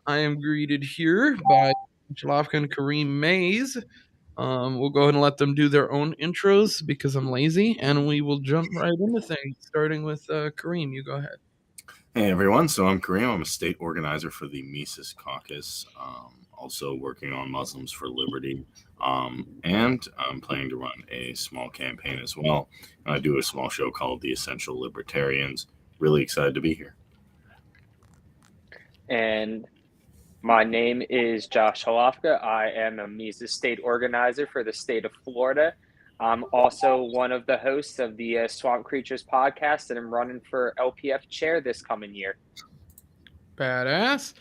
I am greeted here by Hlavka and Kareem Maize. We'll go ahead and let them do their own intros because I'm lazy, and we will jump right into things, starting with Kareem. You go ahead. Hey everyone, so I'm Kareem. I'm a state organizer for the Mises Caucus, also working on Muslims for Liberty, and I'm planning to run a small campaign as well. I do a small show called The Essential Libertarians. Really excited to be here. And my name is Josh Hlavka. I am a Maize state organizer for the state of Florida. I'm also one of the hosts of the Swamp Creatures podcast, and I'm running for LPF chair this coming year. Badass.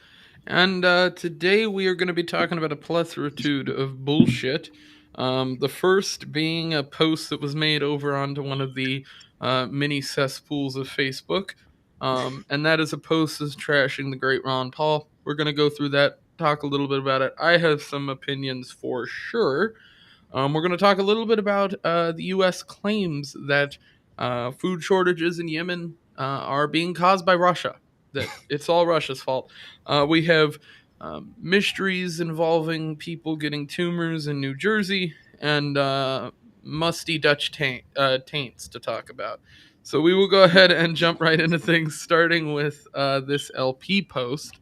And today we are going to be talking about a plethoritude of bullshit. The first being a post that was made over onto one of the mini cesspools of Facebook. And that is a post that's trashing the great Ron Paul. We're going to go through that, talk a little bit about it. I have some opinions for sure. We're going to talk a little bit about the U.S. claims that food shortages in Yemen are being caused by Russia, that it's all Russia's fault. We have mysteries involving people getting tumors in New Jersey and musty Dutch taints to talk about. So we will go ahead and jump right into things, starting with this LP post,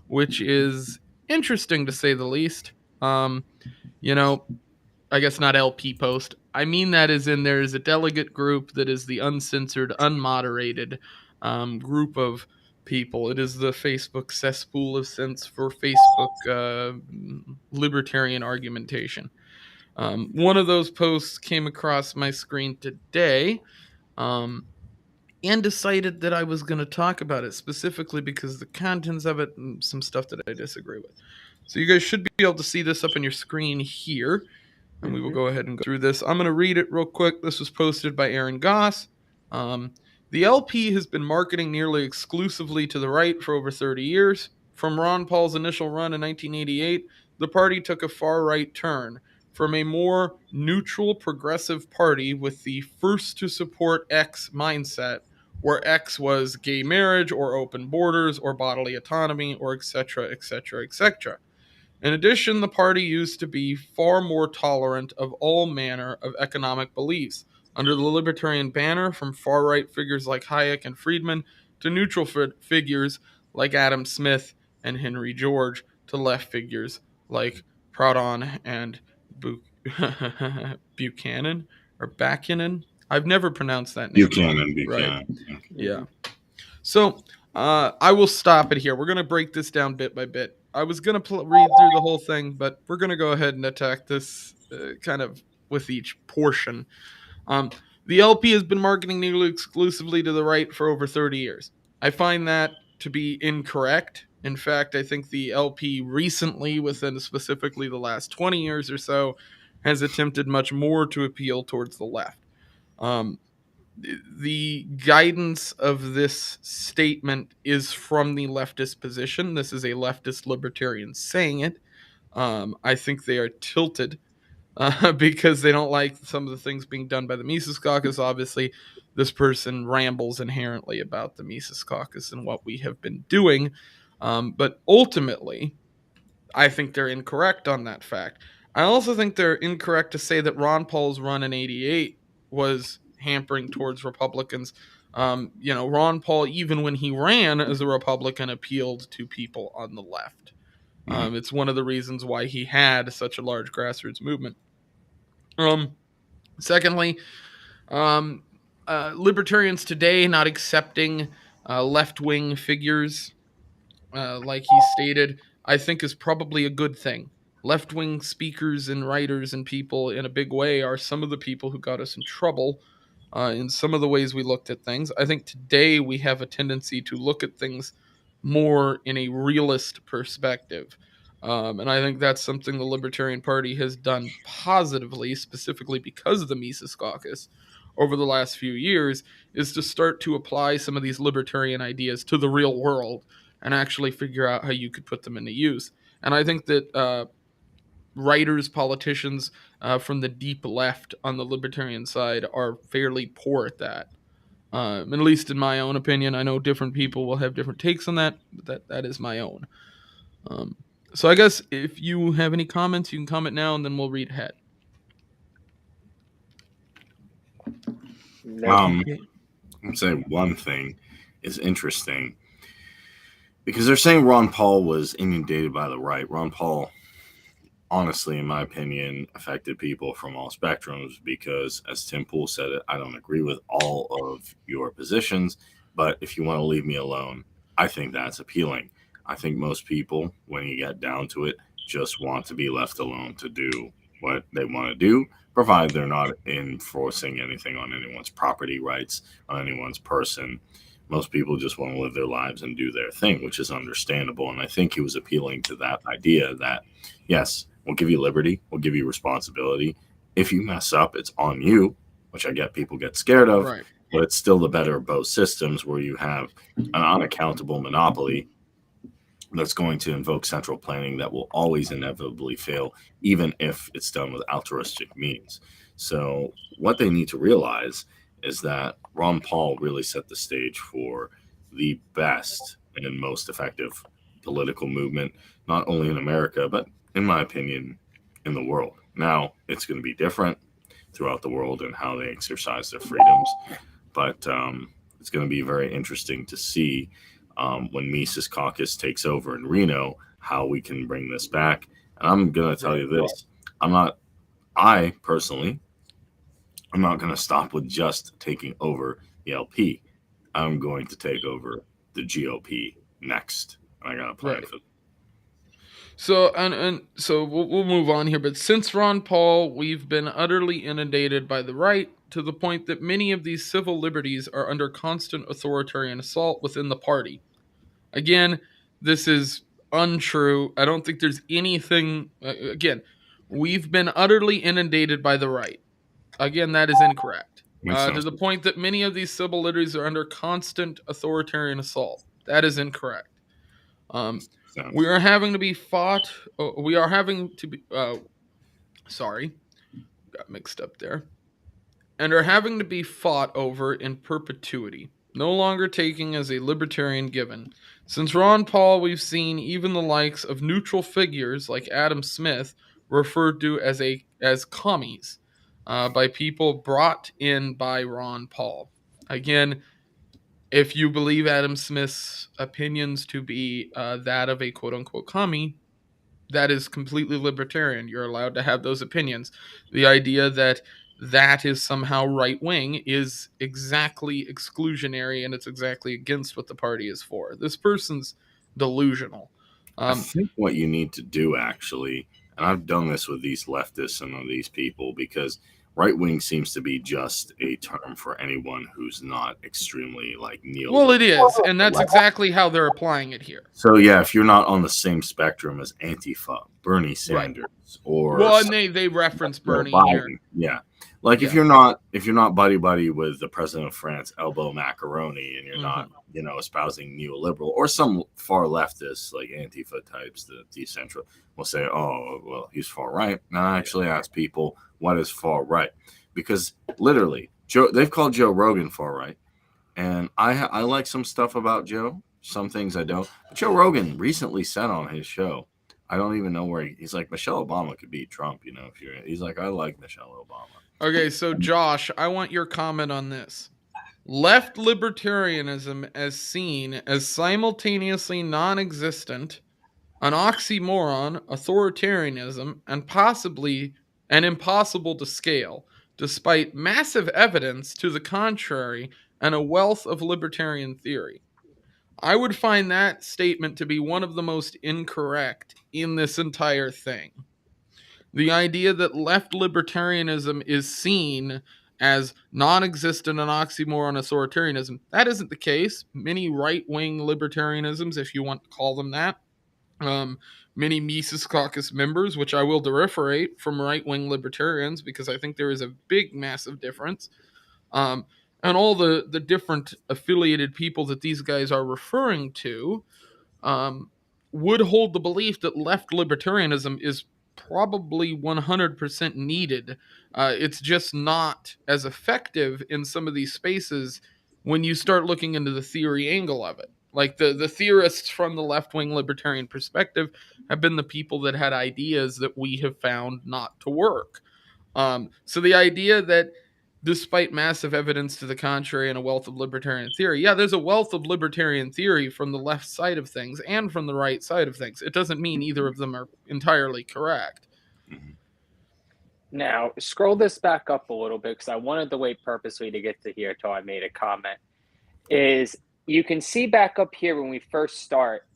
which is interesting to say the least. Um, you know, I guess not LP post. I mean that as in there is a delegate group that is the uncensored, unmoderated group of people. It is the Facebook cesspool of sense for Facebook libertarian argumentation. One of those posts came across my screen today, and decided that I was going to talk about it specifically because the contents of it and some stuff that I disagree with. So you guys should be able to see this up on your screen here, and we will go ahead and go through this. I'm going to read it real quick. This was posted by Aaron Goss. Um, the LP has been marketing nearly exclusively to the right for over 30 years. From Ron Paul's initial run in 1988, the party took a far right turn from a more neutral progressive party with the first to support X mindset, where X was gay marriage or open borders or bodily autonomy or etc., etc., etc. In addition, the party used to be far more tolerant of all manner of economic beliefs, under the libertarian banner from far right figures like Hayek and Friedman to neutral figures like Adam Smith and Henry George to left figures like Proudhon and Buchanan or Bakunin. I've never pronounced that name Buchanan, right. Buchanan. Yeah. So I will stop it here. We're going to break this down bit by bit. I was going to read through the whole thing, but we're going to go ahead and attack this kind of with each portion. Um, the LP has been marketing nearly exclusively to the right for over 30 years. I find that to be incorrect. In fact, I think the LP recently, within specifically the last 20 years or so, has attempted much more to appeal towards the left. Um, the guidance of this statement is from the leftist position. This is a leftist libertarian saying it. I think they are tilted because they don't like some of the things being done by the Mises Caucus. Obviously, this person rambles inherently about the Mises Caucus and what we have been doing. But ultimately, I think they're incorrect on that fact. I also think they're incorrect to say that Ron Paul's run in '88 was hampering towards Republicans. Ron Paul, even when he ran as a Republican, appealed to people on the left. It's one of the reasons why he had such a large grassroots movement. Secondly, um, libertarians today not accepting left wing figures, like he stated, I think is probably a good thing. Left wing speakers and writers and people in a big way are some of the people who got us in trouble in some of the ways we looked at things. I think today we have a tendency to look at things more in a realist perspective. And I think that's something the Libertarian Party has done positively, specifically because of the Mises Caucus over the last few years, is to start to apply some of these libertarian ideas to the real world and actually figure out how you could put them into use. And I think that writers, politicians from the deep left on the libertarian side are fairly poor at that. At least in my own opinion. I know different people will have different takes on that, but that is my own. So I guess if you have any comments, you can comment now, and then we'll read ahead. Nope. Okay. I'd say one thing is interesting because they're saying Ron Paul was inundated by the right. Ron Paul, honestly, in my opinion, affected people from all spectrums because, as Tim Pool said it, I don't agree with all of your positions, but if you want to leave me alone, I think that's appealing. I think most people, when you get down to it, just want to be left alone to do what they want to do, provided they're not enforcing anything on anyone's property rights, on anyone's person. Most people just want to live their lives and do their thing, which is understandable. And I think he was appealing to that idea that, yes, we'll give you liberty, we'll give you responsibility. If you mess up, it's on you, which I get people get scared of, Right. but it's still the better of both systems where you have an unaccountable monopoly that's going to invoke central planning that will always inevitably fail, even if it's done with altruistic means. So, what they need to realize is that Ron Paul really set the stage for the best and most effective political movement, not only in America, but in my opinion, in the world. Now, it's going to be different throughout the world and how they exercise their freedoms, but it's going to be very interesting to see when Mises Caucus takes over in Reno, how we can bring this back. And I'm going to tell you this: I personally, I'm not going to stop with just taking over the LP. I'm going to take over the GOP next. I got a plan Right. for that. So so we'll move on here. But since Ron Paul, we've been utterly inundated by the right to the point that many of these civil liberties are under constant authoritarian assault within the party. Again, this is untrue. I don't think there's anything. Again, we've been utterly inundated by the right. Again, that is incorrect. Makes To sense. the point that many of these civil liberties are under constant authoritarian assault. That is incorrect. We are having to be fought. We are having to be. Sorry, got mixed up there. And are having to be fought over in perpetuity, no longer taking as a libertarian given. Since Ron Paul, we've seen even the likes of neutral figures like Adam Smith referred to as commies by people brought in by Ron Paul. Again, if you believe Adam Smith's opinions to be that of a quote unquote commie, that is completely libertarian. You're allowed to have those opinions. The idea that that is somehow right wing is exactly exclusionary, and it's exactly against what the party is for. This person's delusional. I think what you need to do, actually, and I've done this with these leftists and these people, because right wing seems to be just a term for anyone who's not extremely like neo. Well, it is, and that's exactly how they're applying it here. So yeah, if you're not on the same spectrum as Antifa, Bernie Sanders, or Well, and they reference Joe Bernie Biden, here. yeah. Like Yeah. if you're not buddy buddy with the president of France, Elbow Macaroni, and you're not espousing neoliberal or some far leftists like Antifa types, the decentral will say, oh well, he's far right. Now I actually ask people what is far right, because literally they've called Joe Rogan far right, and I like some stuff about Joe, some things I don't. But Joe Rogan recently said on his show, I don't even know where he's like, Michelle Obama could beat Trump, he's like, I like Michelle Obama. Okay, so Josh, I want your comment on this. Left libertarianism as seen as simultaneously non existent, an oxymoron, authoritarianism, and possibly and impossible to scale, despite massive evidence to the contrary and a wealth of libertarian theory. I would find that statement to be one of the most incorrect in this entire thing. The idea that left libertarianism is seen as non-existent and oxymoron authoritarianism, that isn't the case. Many right-wing libertarianisms, if you want to call them that, many Mises Caucus members, which I will differentiate from right-wing libertarians because I think there is a big, massive difference, and all the different affiliated people that these guys are referring to, would hold the belief that left libertarianism is probably 100% needed. It's just not as effective in some of these spaces when you start looking into the theory angle of it. Like the theorists from the left-wing libertarian perspective have been the people that had ideas that we have found not to work. So the idea that despite massive evidence to the contrary and a wealth of libertarian theory, yeah, there's a wealth of libertarian theory from the left side of things and from the right side of things. It doesn't mean either of them are entirely correct. Mhm. Now, scroll this back up a little bit because I wanted to wait purposely to get to here till I made a comment. Is you can see back up here when we first start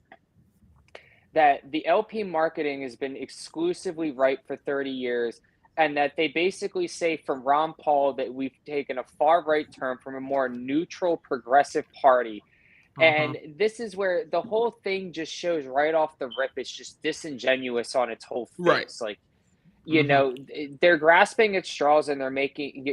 that the LP marketing has been exclusively right for 30 years, and that they basically say from Ron Paul that we've taken a far right turn from a more neutral progressive party. Uh-huh. And this is where the whole thing just shows right off the rip. It's just disingenuous on its whole Right. face. Like, Mm-hmm. they're grasping at straws and they're making,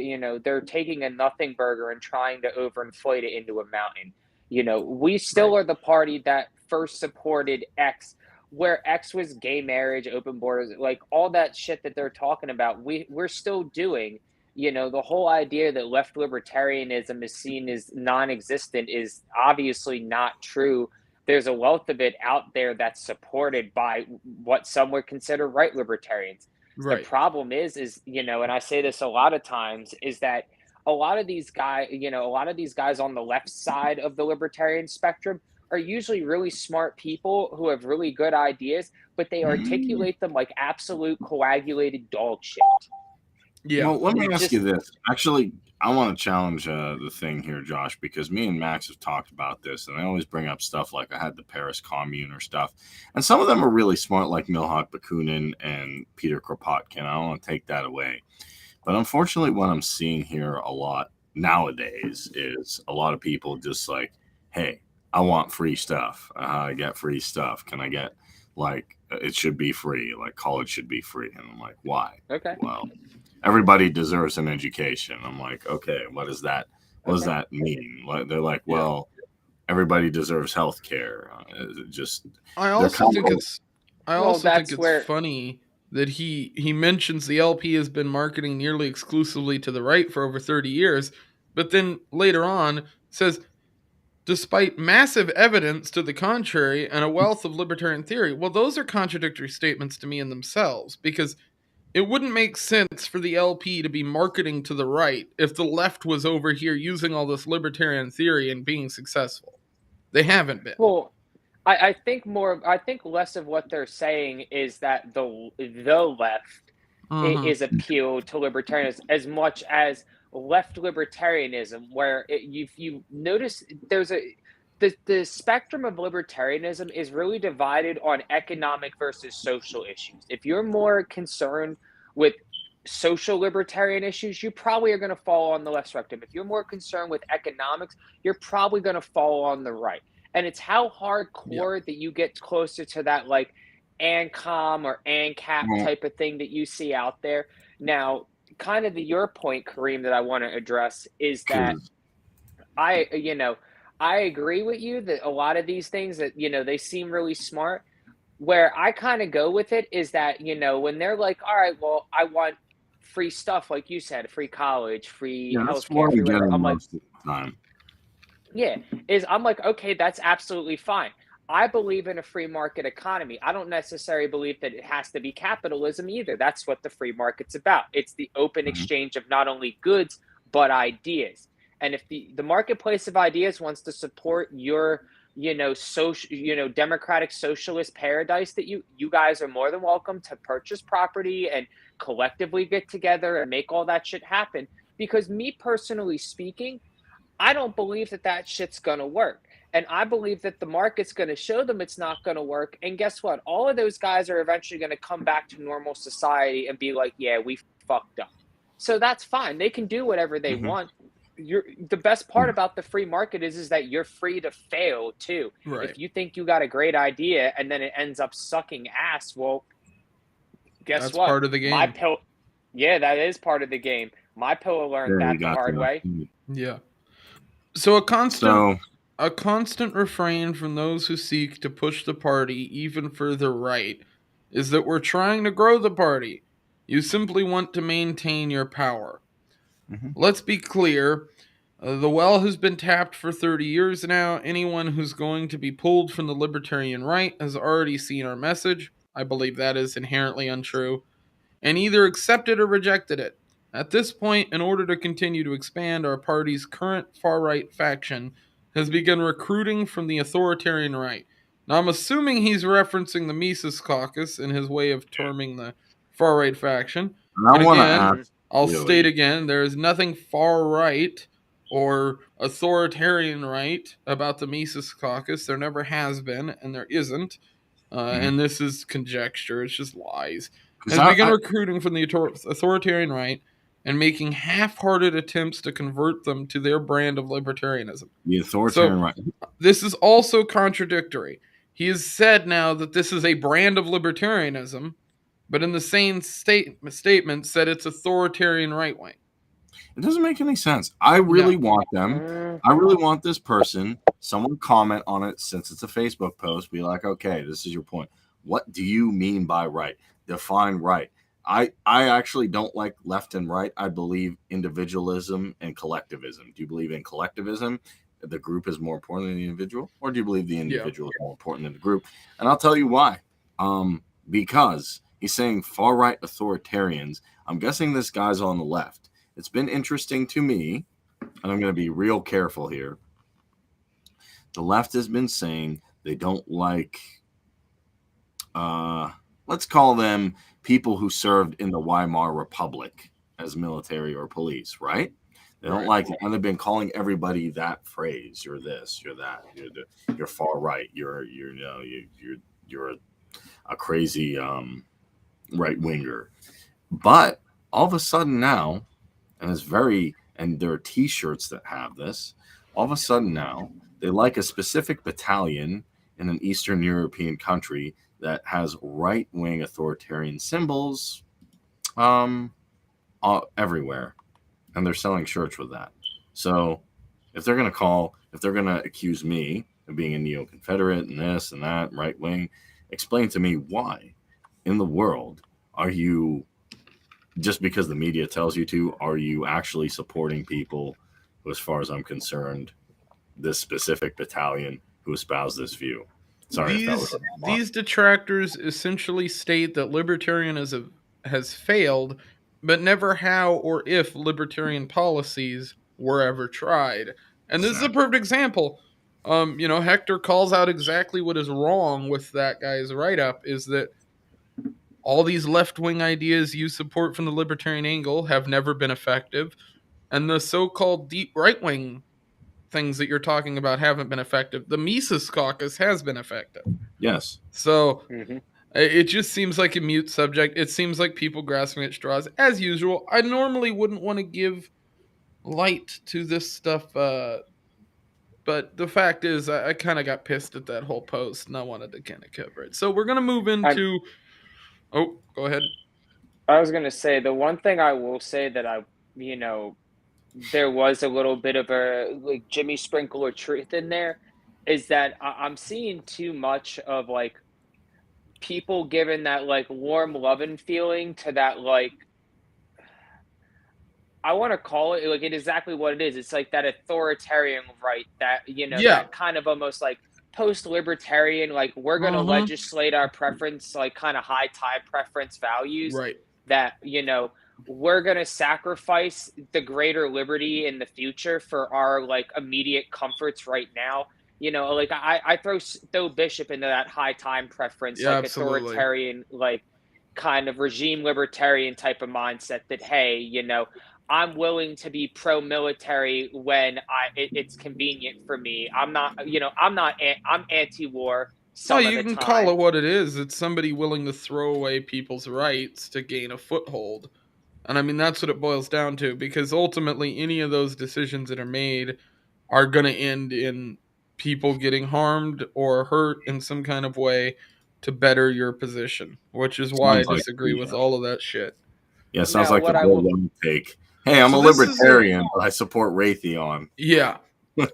they're taking a nothing burger and trying to overinflate it into a mountain. We still Right. are the party that first supported X, where X was gay marriage, open borders, like all that shit that they're talking about. We're still doing. The whole idea that left libertarianism is seen as non-existent is obviously not true. There's a wealth of it out there that's supported by what some would consider right libertarians. The Right. problem is, and I say this a lot of times, is that a lot of these guys on the left side of the libertarian spectrum are usually really smart people who have really good ideas, but they articulate them like absolute coagulated dog shit. Yeah. Well, let me It ask you just this. Actually, I want to challenge the thing here, Josh, because me and Max have talked about this, and I always bring up stuff like I had the Paris Commune or stuff, and some of them are really smart, like Milhak Bakunin and Peter Kropotkin. I don't want to take that away, but unfortunately, what I'm seeing here a lot nowadays is a lot of people just like, "Hey, I want free stuff. I get free stuff. Can I get like it should be free? Like college should be free?" And I'm like, "Why?" okay, Well, everybody deserves an education. I'm like, okay, what does that okay. mean? They're like, Yeah. well, everybody deserves health care. Just I they're also kind think of it's I Well, also think that's it's where funny that he mentions the LP has been marketing nearly exclusively to the right for over 30 years, but then later on says despite massive evidence to the contrary and a wealth of libertarian theory. Well, those are contradictory statements to me in themselves because it wouldn't make sense for the LP to be marketing to the right if the left was over here using all this libertarian theory and being successful. They haven't been. well, I think less of what they're saying is that the left Mhm. is appeal to libertarianism as much as left libertarianism, where you notice the spectrum of libertarianism is really divided on economic versus social issues. If you're more concerned with social libertarian issues, you probably are going to fall on the left spectrum. If you're more concerned with economics, you're probably going to fall on the right. And it's how Yeah. hardcore that you get closer to that, like ANCOM or ANCAP well, type of thing that you see out there. Now, kind of your point, Kareem, that I want to address is that because I, you know, I agree with you that a lot of these things that, they seem really smart. Where I kind of go with it is that, when they're like, all right, well, I want free stuff, like you said, free college, free yeah, that's what healthcare, I'm free whatever. getting I'm like, most of the time. yeah, I'm like, okay, that's absolutely fine. I believe in a free market economy. I don't necessarily believe that it has to be capitalism either. That's what the free market's about. It's the open Mhm. exchange of not only goods, but ideas. And if the marketplace of ideas wants to support your, social, democratic socialist paradise, that you guys are more than welcome to purchase property and collectively get together and make all that shit happen. Because me personally speaking, I don't believe that that shit's going to work. And I believe that the market's going to show them it's not going to work. And guess what? All of those guys are eventually going to come back to normal society and be like, yeah, we fucked up. So that's fine. They can do whatever they Mhm. want. The best part about the free market is that you're free to fail too. Right. If you think you got a great idea and then it ends up sucking ass, well, guess That's what? part of the My game. pill, yeah, that is part of the game. My pillow learned Yeah, you that the got hard to. way. Yeah. So So a constant refrain from those who seek to push the party even further right is that we're trying to grow the party. You simply want to maintain your power. mhm. Let's be clear. The well has been tapped for 30 years now. Anyone who's going to be pulled from the libertarian right has already seen our message. I believe that is inherently untrue, and either accepted or rejected it. At this point, in order to continue to expand, our party's current far right faction has begun recruiting from the authoritarian right. Now, I'm assuming he's referencing the Mises Caucus in his way of terming the far right faction. And I And want to again, Mhm. ask I'll state Billy, again, there is nothing far right or authoritarian right about the Mises Caucus. There never has been, and there isn't. And this is conjecture, it's just lies. because Has begun recruiting from the authoritarian right and making half hearted attempts to convert them to their brand of libertarianism. the So, authoritarian right. this is also contradictory. He has said now that this is a brand of libertarianism, but in the same statement said it's authoritarian right wing. It doesn't make any sense. I really No. want them. I really want this person, someone comment on it since it's a Facebook post, be like, okay, this is your point. What do you mean by right? Define right. I actually don't like left and right. I believe individualism and collectivism. Do you believe in collectivism? The group is more important than the individual, or do you believe the individual is more important than the group? And I'll tell you why. Because he's saying far right authoritarians. I'm guessing this guy's on the left. It's been interesting to me, and I'm going to be real careful here. The left has been saying they don't like, let's call them people who served in the Weimar Republic as military or police, right? They don't like it, and they've been calling everybody that phrase. You're this, you're that, you're far right, you're a crazy right winger. But all of a sudden now, and there are t-shirts that have this, all of a sudden now they like a specific battalion in an Eastern European country that has right-wing authoritarian symbols everywhere, and they're selling shirts with that. So if they're going to accuse me of being a neo-Confederate and this and that, right-wing, explain to me why in the world are you, just because the media tells you to, are you actually supporting people who, as far as I'm concerned, this specific battalion who espouse this view? Sorry if that was These detractors essentially state that libertarianism has failed, but never how or if libertarian policies were ever tried. And this is a perfect example. Hector calls out exactly what is wrong with that guy's write up is that all these left wing ideas you support from the libertarian angle have never been effective, and the so called deep right wing things that you're talking about haven't been effective. The Mises Caucus has been effective. Yes. So Mhm. it just seems like a mute subject. It seems like people grasping at straws, as usual. I normally wouldn't want to give light to this stuff, but the fact is, I kind of got pissed at that whole post, and I wanted to kind of cover it. So we're gonna move And into. Oh, go ahead. I was gonna say the one thing I will say that you know, there was a little bit of a like Jimmy sprinkle of truth in there, is that I'm seeing too much of like people giving that like warm loving feeling to that like I want to call it like it exactly what it is. It's like that authoritarian right that Yeah. that kind of almost like post-libertarian like we're going to Mm-hmm. legislate our preference like kind of high time preference values Right. that we're going to sacrifice the greater liberty in the future for our like immediate comforts right now. Like I throw Bishop into that high time preference Yeah. like Absolutely. authoritarian like kind of regime libertarian type of mindset that hey I'm willing to be pro-military when it's convenient for me. I'm anti-war No, some of you the can call time. it what it is. It's somebody willing to throw away people's rights to gain a foothold. And I mean, that's what it boils down to because ultimately, any of those decisions that are made are going to end in people getting harmed or hurt in some kind of way to better your position, which is why I Sounds like disagree with all of that shit. sounds Now, like the what I Bill will, Young take. Hey, I'm So, a this is a, libertarian, but I support Raytheon. yeah,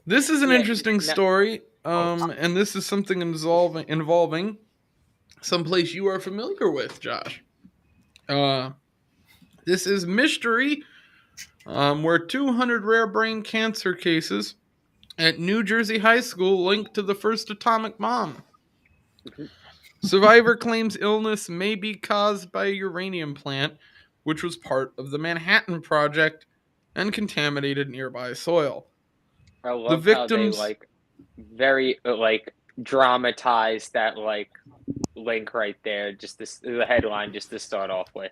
this is an yeah, interesting no, story. And this is something involving someplace you are familiar with, Josh. Uh, this is mystery where 200 rare brain cancer cases at New Jersey high school linked to the first atomic bomb. Mhm. Survivor claims illness may be caused by a uranium plant, which was part of the Manhattan Project and contaminated nearby soil. I The love how they victims, very dramatize that link right there. Just this the headline just to start off with.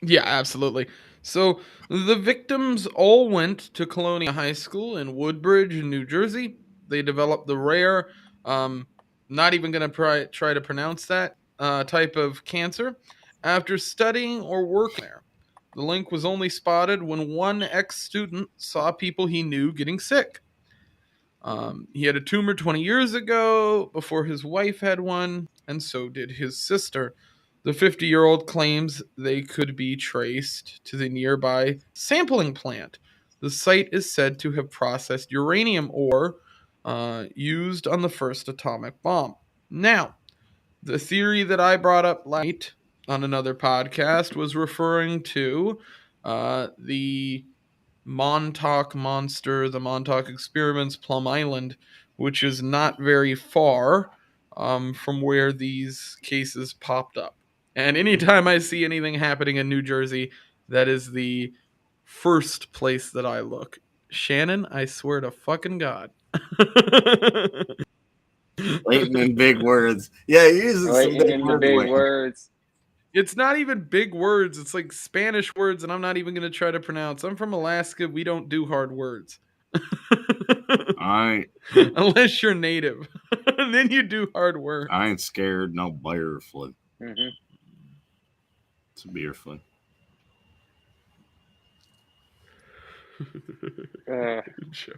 yeah, absolutely. So the victims all went to Colonia High School in Woodbridge, New Jersey. They developed the rare, um, not even going to try to pronounce that type of cancer after studying or working there. The link was only spotted when one ex student saw people he knew getting sick. He had a tumor 20 years ago before his wife had one, and so did his sister. The 50-year-old claims they could be traced to the nearby sampling plant. The site is said to have processed uranium ore used on the first atomic bomb. Now, the theory that I brought up last night on another podcast was referring to the Montauk Monster, the Montauk Experiments, Plum Island, which is not very far from where these cases popped up. And anytime I see anything happening in New Jersey, that is the first place that I look. Shannon, I swear to fucking God. Blatant and big words. Yeah, you're using some Blatant big in the words, big Wayne. words. It's not even big words. It's like Spanish words, and I'm not even going to try to pronounce. I'm from Alaska. We don't do hard words. I Unless you're native. And then you do hard work. I ain't scared no bear flood. Hmm. It's a beer flood. Joey.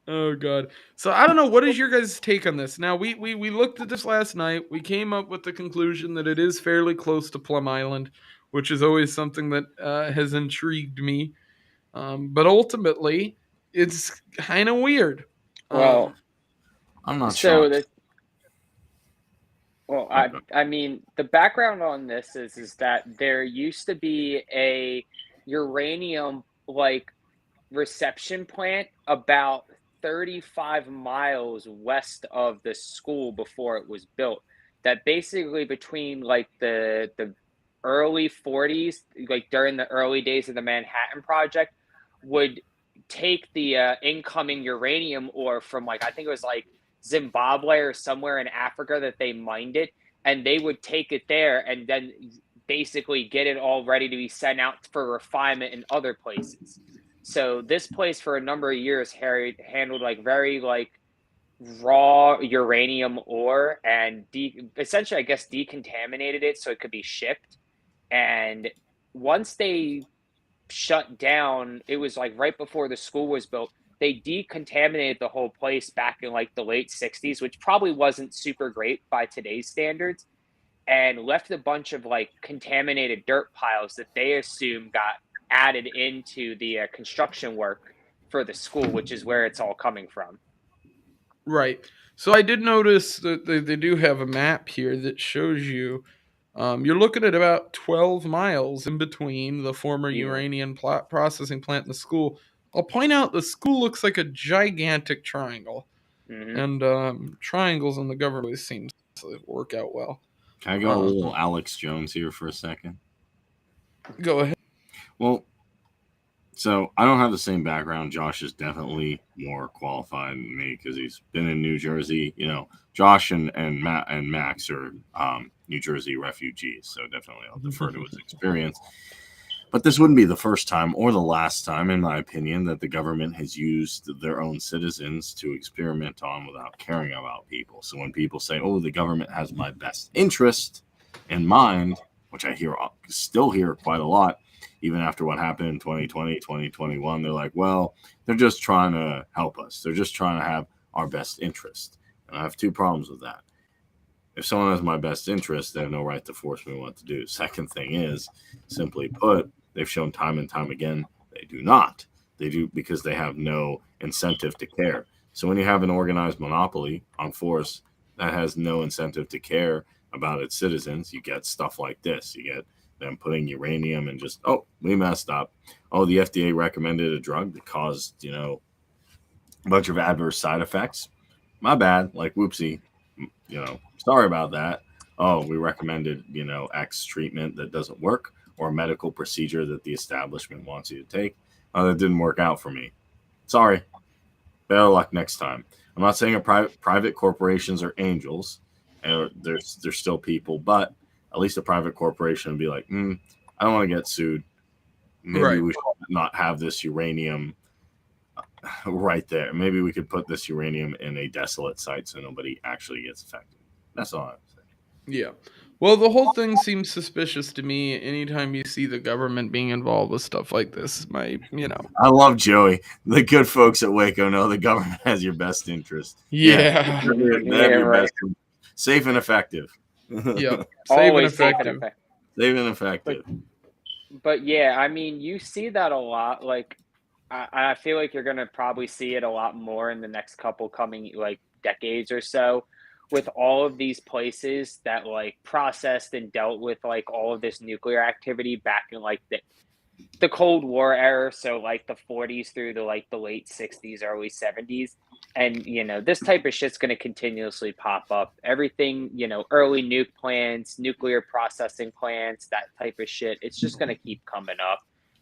Oh god. So I don't know, what is your guys' take on this? Now we looked at this last night. We came up with the conclusion that it is fairly close to Plum Island, which is always something that has intrigued me. But ultimately, it's kind of weird. Well, I'm not so shocked. the well, Oh, God. I mean, the background on this is that there used to be a uranium reception plant about 35 miles west of the school before it was built. That basically between the early 40s, like during the early days of the Manhattan Project, would take the incoming uranium ore from I think it was Zimbabwe or somewhere in Africa that they mined it, and they would take it there and then basically get it all ready to be sent out for refinement in other places. So this place for a number of years handled very raw uranium ore and essentially I guess decontaminated it so it could be shipped. And once they shut down, it was right before the school was built. They decontaminated the whole place back in the late 60s, which probably wasn't super great by today's standards, and left a bunch of contaminated dirt piles that they assume got added into the construction work for the school, which is where it's all coming from. Right. So I did notice that they do have a map here that shows you. You're looking at about 12 miles in between the former Yeah. uranium processing plant and the school. I'll point out the school looks like a gigantic triangle, Hmm. and triangles in the government always seems to work out well. Can I go a little Alex Jones here for a second? Go ahead. Well, so I don't have the same background. Josh is definitely more qualified than me because he's been in New Jersey. You know, Josh and Matt and Max are New Jersey refugees, so definitely I'll defer to his experience. But this wouldn't be the first time or the last time, in my opinion, that the government has used their own citizens to experiment on without caring about people. So when people say, "Oh, the government has my best interest in mind," which I still hear quite a lot, even after what happened in 2020, 2021, they're like, well, they're just trying to help us. They're just trying to have our best interest. And I have two problems with that. If someone has my best interest, they have no right to force me what to do. Second thing is, simply put, they've shown time and time again they do not. They do because they have no incentive to care. So when you have an organized monopoly on force that has no incentive to care about its citizens, you get stuff like this. You get them putting uranium and just, oh, we messed up. Oh, the FDA recommended a drug that caused, a bunch of adverse side effects. My bad. Like, whoopsie. Sorry about that. Oh, we recommended, X treatment that doesn't work or a medical procedure that the establishment wants you to take. Oh, that didn't work out for me. Sorry. Better luck next time. I'm not saying private corporations are angels. There's still people, but at least a private corporation would be like, I don't want to get sued. Maybe Right. we should not have this uranium right there. Maybe we could put this uranium in a desolate site so nobody actually gets affected. That's all I'm saying. Yeah. Well, the whole thing seems suspicious to me anytime you see the government being involved with stuff like this. I love Joey. The good folks at Waco know the government has your best interest. Yeah, Yeah. they have your best. Safe and effective. Yep. Safe and Always safe and effective. effective. Safe and effective. But yeah, I mean, you see that a lot. Like, I feel like you're gonna probably see it a lot more in the next couple coming like decades or so, with all of these places that like processed and dealt with like all of this nuclear activity back in like the Cold War era, so like the 40s through the late 60s, early 70s. And this type of shit's going to continuously pop up. Everything, early nuke plants, nuclear processing plants, that type of shit. It's just going to keep coming up.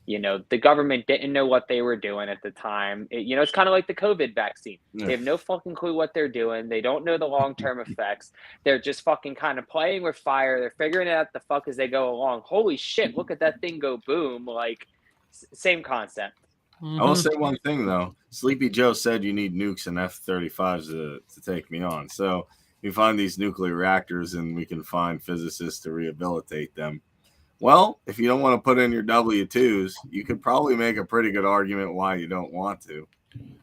The government didn't know what they were doing at the time. It's kind of like the COVID vaccine. Yeah. They have no fucking clue what they're doing. They don't know the long-term effects. They're just fucking kind of playing with fire. They're figuring it out the fuck as they go along. Holy shit, look at that thing go boom. Like, same concept. I will say one thing though. Sleepy Joe said you need nukes and F-35s to take me on. So we find these nuclear reactors and we can find physicists to rehabilitate them. Well, if you don't want to put in your W-2s, you could probably make a pretty good argument why you don't want to.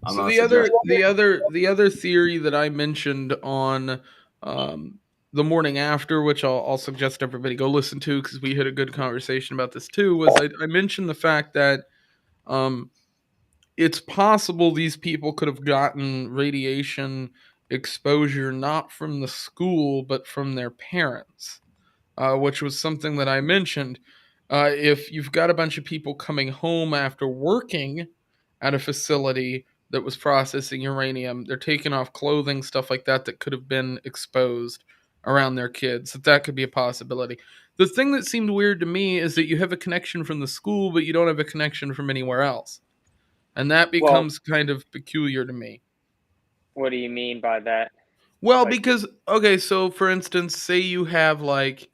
So the other theory that I mentioned on the morning after, which I'll suggest everybody go listen to because we had a good conversation about this too, was I mentioned the fact that um, it's possible these people could have gotten radiation exposure not from the school but from their parents, which was something that I mentioned. If you've got a bunch of people coming home after working at a facility that was processing uranium, they're taking off clothing, stuff like that, that could have been exposed around their kids. That could be a possibility. The thing that seemed weird to me is that you have a connection from the school, but you don't have a connection from anywhere else. And that Well, becomes kind of peculiar to me. what do you mean by that? Well, Like, because, okay, so for instance, say you have like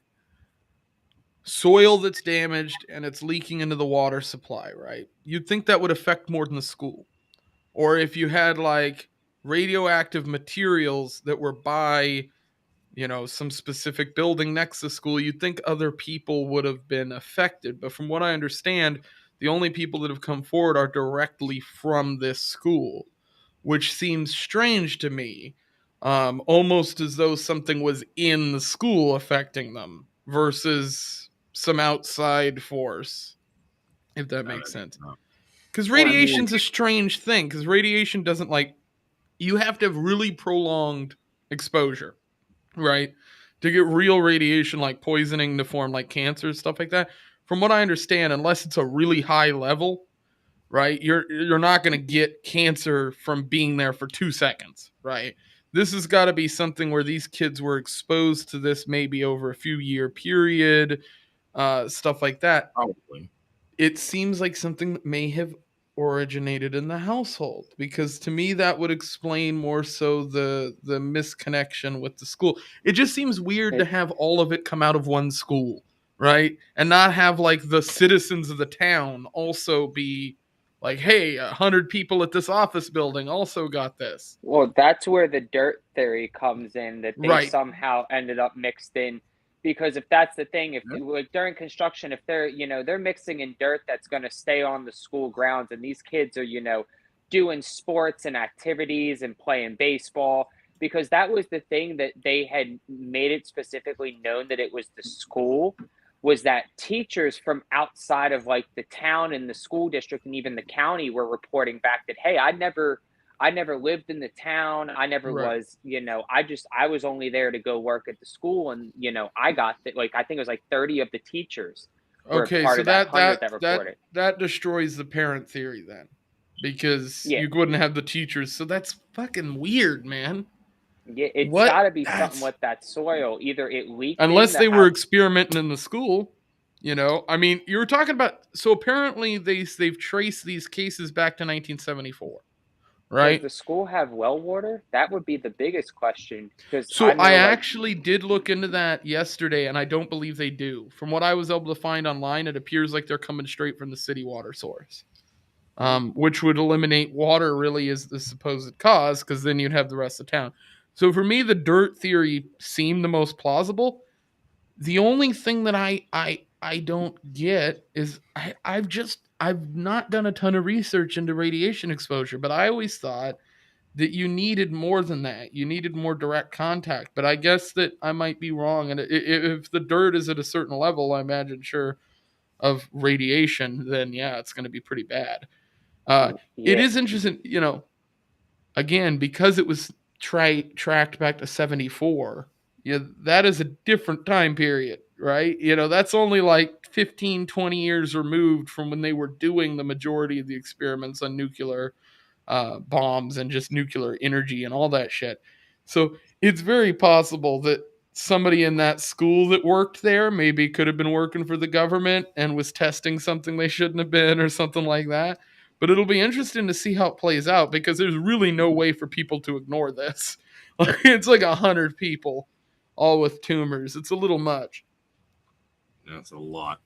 soil that's damaged and it's leaking into the water supply, right? You'd think that would affect more than the school. Or if you had like radioactive materials that were by, some specific building next to school, you'd think other people would have been affected. But from what I understand, the only people that have come forward are directly from this school, which seems strange to me. Almost as though something was in the school affecting them versus some outside force, if that makes sense. Because well, I mean, radiation's a strange thing, because radiation doesn't like, you have to have really prolonged exposure, right? To get real radiation like poisoning to form like cancer, stuff like that. From what I understand, unless it's a really high level, right? You're not going to get cancer from being there for 2 seconds, right? This has got to be something where these kids were exposed to this maybe over a few year period, stuff like that. Probably. It seems like something that may have originated in the household, because to me that would explain more so the misconnection with the school. It just seems weird to it, have all of it come out of one school, right? And not have like the citizens of the town also be like, hey, 100 people at this office building also got this. well, that's where the dirt theory comes in, that they Right. somehow ended up mixed in. Because if that's the thing, if Yeah. like during construction, if they're mixing in dirt that's going to stay on the school grounds, and these kids are doing sports and activities and playing baseball, because that was the thing that they had made it specifically known that it was the school, was that teachers from outside of like the town and the school district and even the county were reporting back that, hey, I never lived in the town. I never Right. was, I was only there to go work at the school. And, I got that, like, I think it was like 30 of the teachers were Okay, part so of that that 100 that that that reported. that destroys the parent theory then, because Yeah, you wouldn't have the teachers. So that's fucking weird, man. yeah, it's got What? to be something That's with that soil. Either it leaked in unless the they were house. experimenting in the school. I mean, you were talking about. So apparently they've traced these cases back to 1974, Does right? the school have well water? That would be the biggest question because I So I know, like, actually did look into that yesterday, and I don't believe they do. From what I was able to find online, it appears like they're coming straight from the city water source, which would eliminate water really as the supposed cause, because then you'd have the rest of town. So for me, the dirt theory seemed the most plausible. The only thing that I don't get is I've not done a ton of research into radiation exposure, but I always thought that you needed more than that. You needed more direct contact. But I guess that I might be wrong. And if the dirt is at a certain level, I imagine, sure, of radiation, then yeah, it's going to be pretty bad. Uh, it yeah, is interesting, again, because it was tracked back to 74. Yeah, that is a different time period, right? That's only like 15, 20 years removed from when they were doing the majority of the experiments on nuclear bombs and just nuclear energy and all that shit. So it's very possible that somebody in that school that worked there maybe could have been working for the government and was testing something they shouldn't have been or something like that. But it'll be interesting to see how it plays out, because there's really no way for people to ignore this. It's like 100 people all with tumors. It's a little much. That's a lot.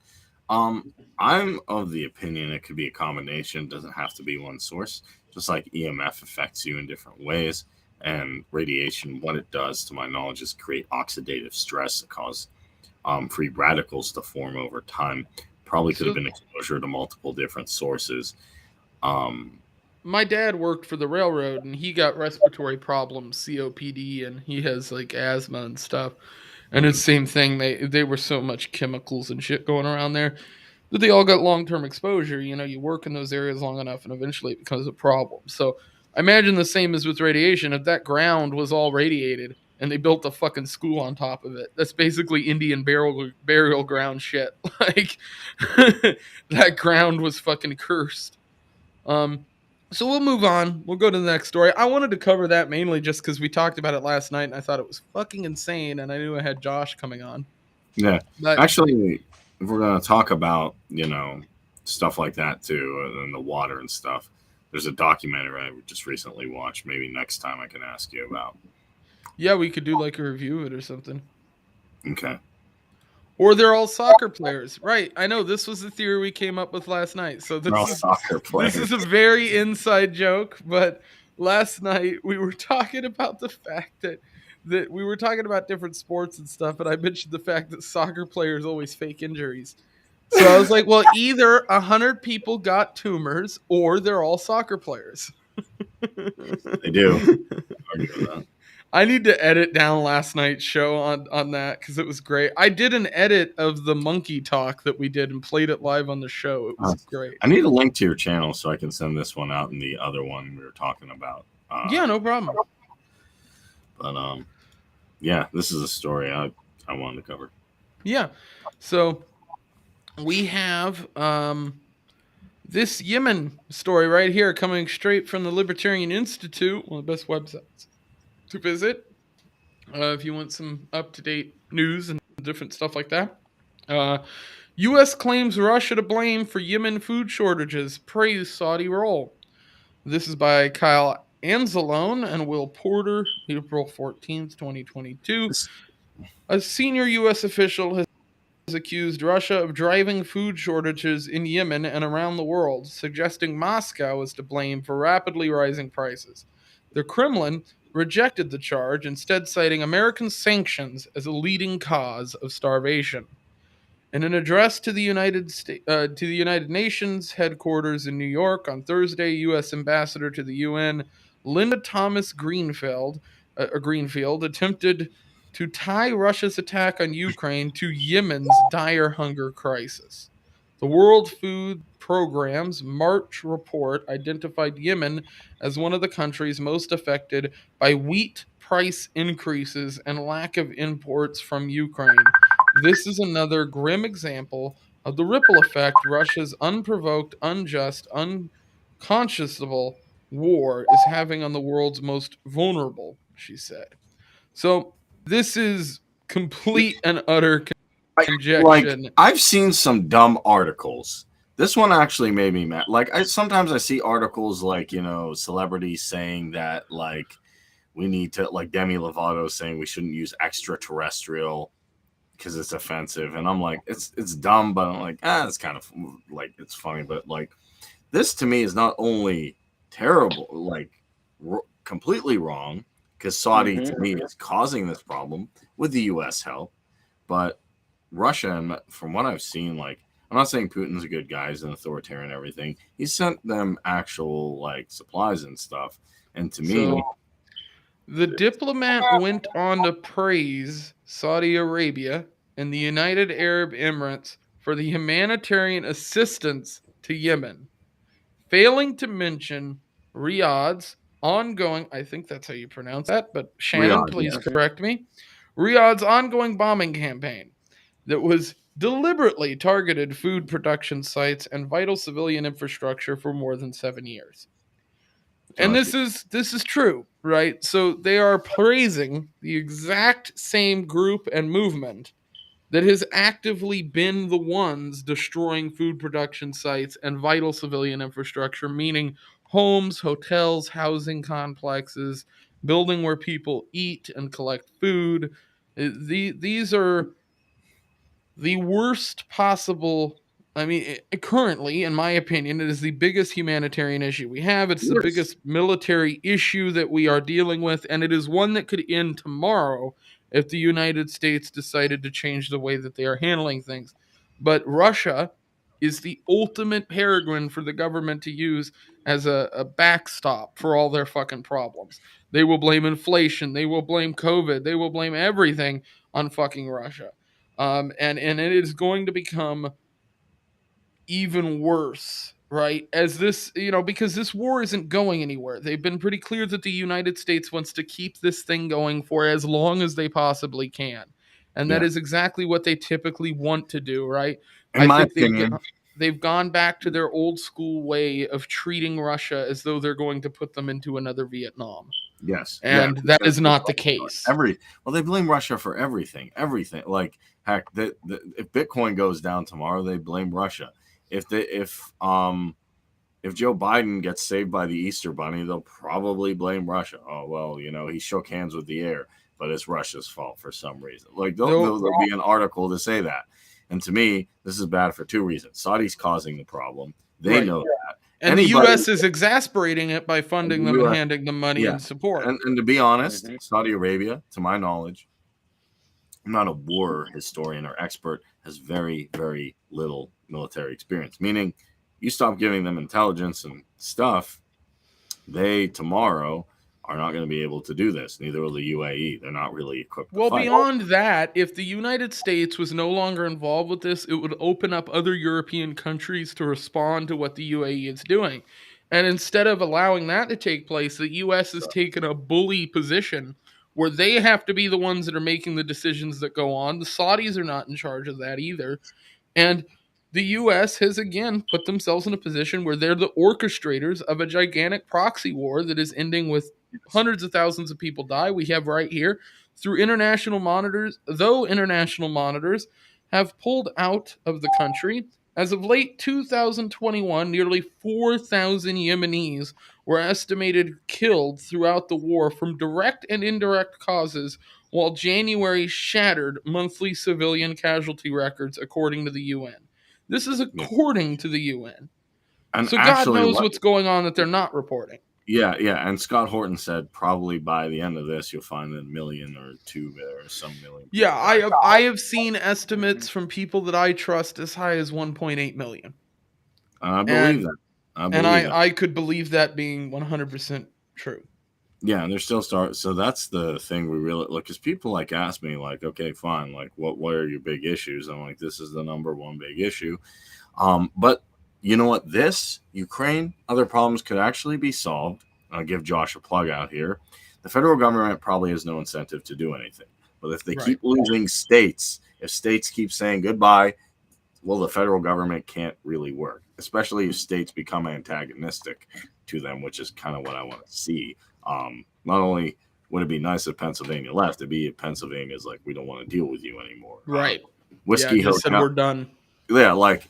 I'm of the opinion it could be a combination. It doesn't have to be one source. Just like EMF affects you in different ways, and radiation, what it does, to my knowledge, is create oxidative stress that cause free radicals to form over time. Probably could have So been exposure to multiple different sources. Um, my dad worked for the railroad and he got respiratory problems, COPD, and he has like asthma and stuff. And it's mhm. the same thing. They were so much chemicals and shit going around there that they all got long term exposure. You work in those areas long enough, and eventually it becomes a problem. So I imagine the same as with radiation. If that ground was all radiated and they built a fucking school on top of it, that's basically Indian burial ground shit. Like that ground was fucking cursed. Um, so we'll move on. We'll go to the next story. I wanted to cover that mainly just because we talked about it last night and I thought it was fucking insane, and I knew I had Josh coming on. Yeah, But actually, if we're gonna talk about stuff like that too, and the water and stuff, there's a documentary I just recently watched. Maybe next time I can ask you about. yeah, we could do like a review of it or something. Okay. Or they're all soccer players. Right. I know this was the theory we came up with last night. So They're this all is soccer this players. is a very inside joke, but last night we were talking about the fact that we were talking about different sports and stuff, and I mentioned the fact that soccer players always fake injuries. So I was like, well, either 100 people got tumors or they're all soccer players. They do. Argue with that. I need to edit down last night's show on that because it was great. I did an edit of the monkey talk that we did and played it live on the show. It was great. I need a link to your channel so I can send this one out and the other one we were talking about. Yeah, no problem. But yeah, this is a story I wanted to cover. Yeah. So we have this Yemen story right here coming straight from the Libertarian Institute, one of the best websites to visit if you want some up to date news and different stuff like that. U.S. claims Russia to blame for Yemen food shortages, praise Saudi role. This is by Kyle Anzalone and Will Porter, April 14th, 2022. A senior U.S. official has accused Russia of driving food shortages in Yemen and around the world, suggesting Moscow is to blame for rapidly rising prices. The Kremlin rejected the charge, instead citing American sanctions as a leading cause of starvation. In an address to the United Nations headquarters in New York on Thursday, U.S. Ambassador to the UN Linda Thomas Greenfield attempted to tie Russia's attack on Ukraine to Yemen's dire hunger crisis. The World Food Programme's March report identified Yemen as one of the countries most affected by wheat price increases and lack of imports from Ukraine. This is another grim example of the ripple effect Russia's unprovoked, unjust, unconscionable war is having on the world's most vulnerable, she said. So this is complete and utter Like conjecture. I've seen some dumb articles. This one actually made me mad. Like I sometimes I see articles like, celebrities saying that like we need to, like Demi Lovato saying we shouldn't use extraterrestrial because it's offensive, and I'm like it's dumb, but I'm like it's kind of like it's funny, but like this to me is not only terrible, like completely wrong, because Saudi to me is causing this problem with the U.S. help, but Russia, and from what I've seen, like I'm not saying Putin's a good guy, he's an authoritarian and everything. He sent them actual like supplies and stuff, and to me, So the diplomat went on to praise Saudi Arabia and the United Arab Emirates for the humanitarian assistance to Yemen, failing to mention Riyadh's ongoing, I think that's how you pronounce that, but Shannon, Riyadh, please yes, correct me. Riyadh's ongoing bombing campaign that was deliberately targeted food production sites and vital civilian infrastructure for more than 7 years. And Josh, this is true, right? So they are praising the exact same group and movement that has actively been the ones destroying food production sites and vital civilian infrastructure, meaning homes, hotels, housing complexes, building where people eat and collect food. These are the worst possible. I mean, currently, in my opinion, it is the biggest humanitarian issue we have. It's the yes, biggest military issue that we are dealing with, and it is one that could end tomorrow if the United States decided to change the way that they are handling things. But Russia is the ultimate peregrine for the government to use as a backstop for all their fucking problems. They will blame inflation, they will blame COVID, they will blame everything on fucking Russia. And it is going to become even worse, right? As this, because this war isn't going anywhere. They've been pretty clear that the United States wants to keep this thing going for as long as they possibly can. And that yeah. is exactly what they typically want to do, right? In I my think opinion, they've gone back to their old school way of treating Russia as though they're going to put them into another Vietnam. yes, yeah. And that is That's not the case. well, they blame Russia for everything. Like heck, if Bitcoin goes down tomorrow, they blame Russia. If they if Joe Biden gets saved by the Easter Bunny, they'll probably blame Russia. Oh well, he shook hands with the air, but it's Russia's fault for some reason. Like Though there'll be an article to say that. And to me, this is bad for two reasons. Saudi's causing the problem. They right. know that. And the U.S. is exasperating it by funding them and US, handing them money yeah. and support. And to be honest, Saudi Arabia, to my knowledge, I'm not a war historian or expert, has very, very little military experience. Meaning, you stop giving them intelligence and stuff, they tomorrow are not going to be able to do this. Neither will the UAE. They're not really equipped to Well, fight. beyond that, if the United States was no longer involved with this, it would open up other European countries to respond to what the UAE is doing. And instead of allowing that to take place, the U.S. has taken a bully position where they have to be the ones that are making the decisions that go on. The Saudis are not in charge of that either. And the US has again put themselves in a position where they're the orchestrators of a gigantic proxy war that is ending with hundreds of thousands of people die. We have right here through international monitors, though international monitors have pulled out of the country. As of late 2021, nearly 4,000 Yemenis were estimated killed throughout the war from direct and indirect causes, while January shattered monthly civilian casualty records, according to the UN. This is according to the UN. And So God actually, knows what's going on that they're not reporting. yeah. And Scott Horton said probably by the end of this, you'll find a million or two or some million. Yeah, I have seen estimates from people that I trust as high as 1.8 million. I believe that. I could believe that being 100% true. Yeah, and they're still so that's the thing we really look, because people like ask me like, okay, fine, like what are your big issues? I'm like, this is the number one big issue. But you know what? This Ukraine, other problems could actually be solved. I'll give Josh a plug out here. The federal government probably has no incentive to do anything. But if they keep losing states, if states keep saying goodbye, well, the federal government can't really work, especially if states become antagonistic to them, which is kind of what I want to see. Not only would it be nice if Pennsylvania left, it'd be if Pennsylvania's like, we don't want to deal with you anymore. Right. Yeah, Whiskey just said Hotel. we're done. Yeah, like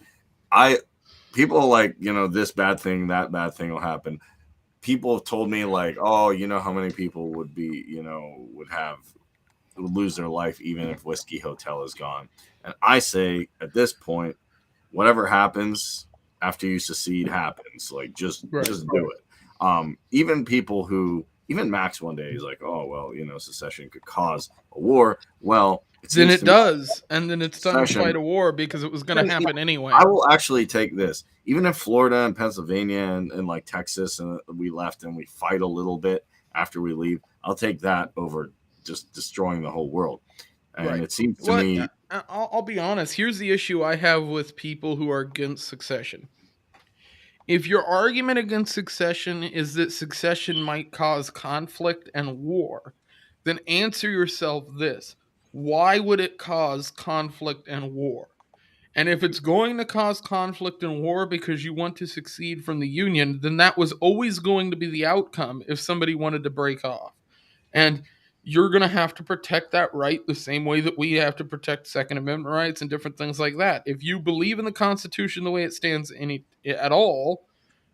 people are like, this bad thing, that bad thing will happen. People have told me like, oh, you know how many people would be, would lose their life even if Whiskey Hotel is gone. And I say at this point, whatever happens after you secede happens. Like just do it. Even Max one day is like, oh well, secession could cause a war. Well, then it does, and then it's done to fight a war because it was going to happen anyway. I will actually take this, even if Florida and Pennsylvania and like Texas and we left and we fight a little bit after we leave. I'll take that over just destroying the whole world. And it seems to me, I'll be honest. Here's the issue I have with people who are against succession. If your argument against succession is that succession might cause conflict and war, then answer yourself this. Why would it cause conflict and war? And if it's going to cause conflict and war because you want to succeed from the Union, then that was always going to be the outcome if somebody wanted to break off. And you're going to have to protect that right the same way that we have to protect Second Amendment rights and different things like that. If you believe in the Constitution the way it stands at all,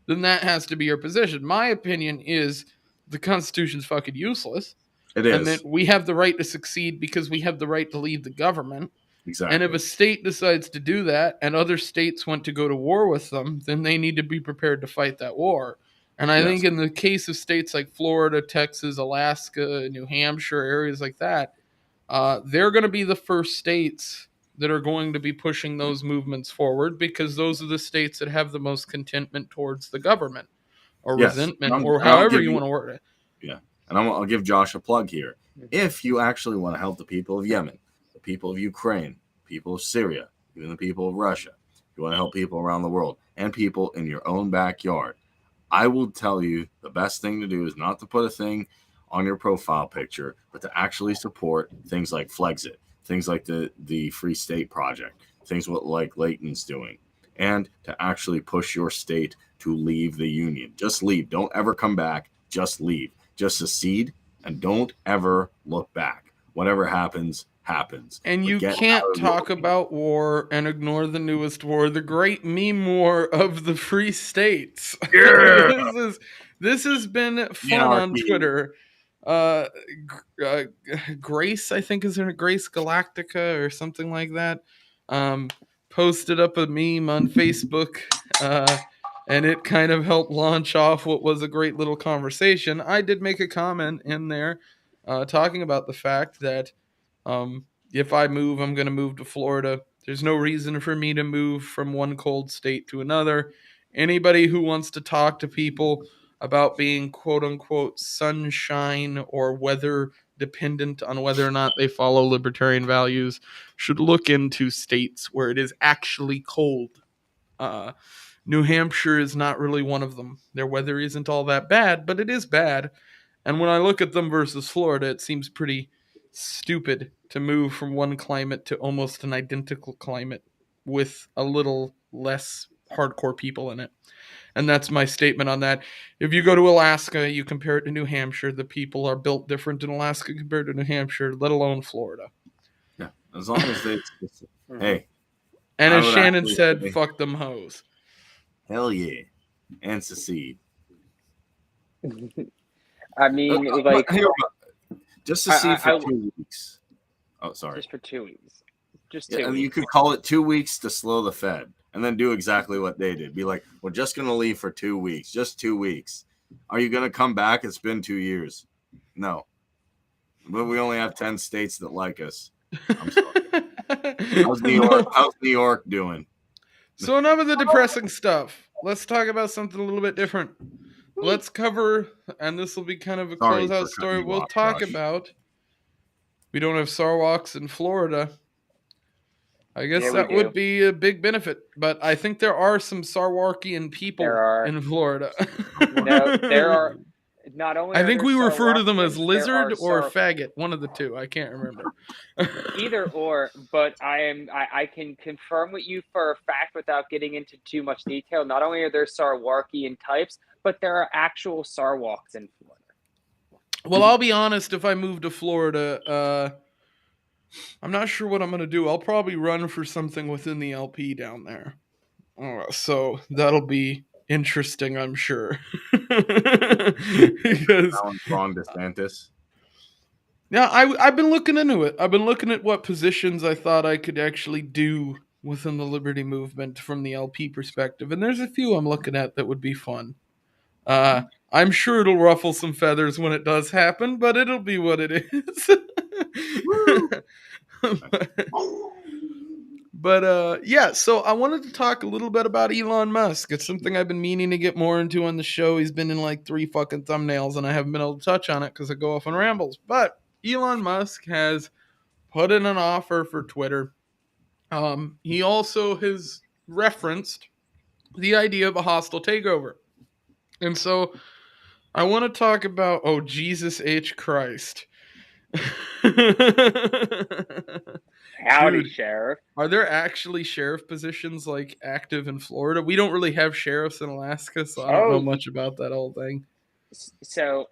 then that has to be your position. My opinion is the Constitution's fucking useless. It is. And that we have the right to succeed because we have the right to leave the government. Exactly. And if a state decides to do that and other states want to go to war with them, then they need to be prepared to fight that war. And I think in the case of states like Florida, Texas, Alaska, New Hampshire, areas like that, they're going to be the first states that are going to be pushing those movements forward because those are the states that have the most contentment towards the government or resentment or however you want to word it. Yeah. And I'll give Josh a plug here. If you actually want to help the people of Yemen, the people of Ukraine, people of Syria, even the people of Russia, you want to help people around the world and people in your own backyard, I will tell you the best thing to do is not to put a thing on your profile picture, but to actually support things like Flexit, things like the Free State Project, things like Layton's doing, and to actually push your state to leave the Union. Just leave. Don't ever come back. Just leave. Just secede and don't ever look back. Whatever happens, happens. And you can't talk about war and ignore the newest war, the great meme war of the free states. Yeah. This has been fun on Twitter. Grace, I think is her Grace Galactica or something like that, posted up a meme on Facebook, and it kind of helped launch off what was a great little conversation. I did make a comment in there talking about the fact that if I move, I'm going to move to Florida. There's no reason for me to move from one cold state to another. Anybody who wants to talk to people about being quote unquote sunshine or weather dependent on whether or not they follow libertarian values should look into states where it is actually cold. New Hampshire is not really one of them. Their weather isn't all that bad, but it is bad. And when I look at them versus Florida, it seems pretty stupid to move from one climate to almost an identical climate with a little less hardcore people in it. And that's my statement on that. If you go to Alaska, you compare it to New Hampshire, the people are built different in Alaska compared to New Hampshire, let alone Florida. Yeah, as long as they hey. And as Shannon said, fuck them hoes. Hell yeah. And secede. I mean, just secede for 2 weeks. Oh, sorry. Just for 2 weeks. Just 2 weeks. You could call it 2 weeks to slow the Fed and then do exactly what they did. Be like, we're just going to leave for 2 weeks. Just 2 weeks. Are you going to come back? It's been 2 years. No. But we only have 10 states that like us. I'm sorry. How's New York doing? So enough of the depressing stuff. Let's talk about something a little bit different. Let's cover, and this will be kind of a closeout story. We'll talk about. We don't have Sarwalks in Florida. I guess that would be a big benefit, but I think there are some Sarwarkian people in Florida. No, not only I are think there we refer to them as Sarwalkians, there are lizard or faggot, one of the two. I can't remember. either or, but I can confirm with you for a fact without getting into too much detail. Not only are there Sarwarkian types, but there are actual Sarwalks in Florida. Well, I'll be honest. If I move to Florida, I'm not sure what I'm going to do. I'll probably run for something within the LP down there. So that'll be interesting, I'm sure. Because Ron DeSantis. yeah, I've been looking into it. I've been looking at what positions I thought I could actually do within the Liberty movement from the LP perspective, and there's a few I'm looking at that would be fun. I'm sure it'll ruffle some feathers when it does happen, but it'll be what it is. But yeah, so I wanted to talk a little bit about Elon Musk. It's something I've been meaning to get more into on the show. He's been in like 3 fucking thumbnails, and I haven't been able to touch on it because I go off on rambles. But Elon Musk has put in an offer for Twitter. He also has referenced the idea of a hostile takeover. And so I want to talk about, oh, Jesus H. Christ. Howdy, Dude, Sheriff. are there actually sheriff positions like active in Florida? We don't really have sheriffs in Alaska, so I don't know Oh, much about that whole thing. so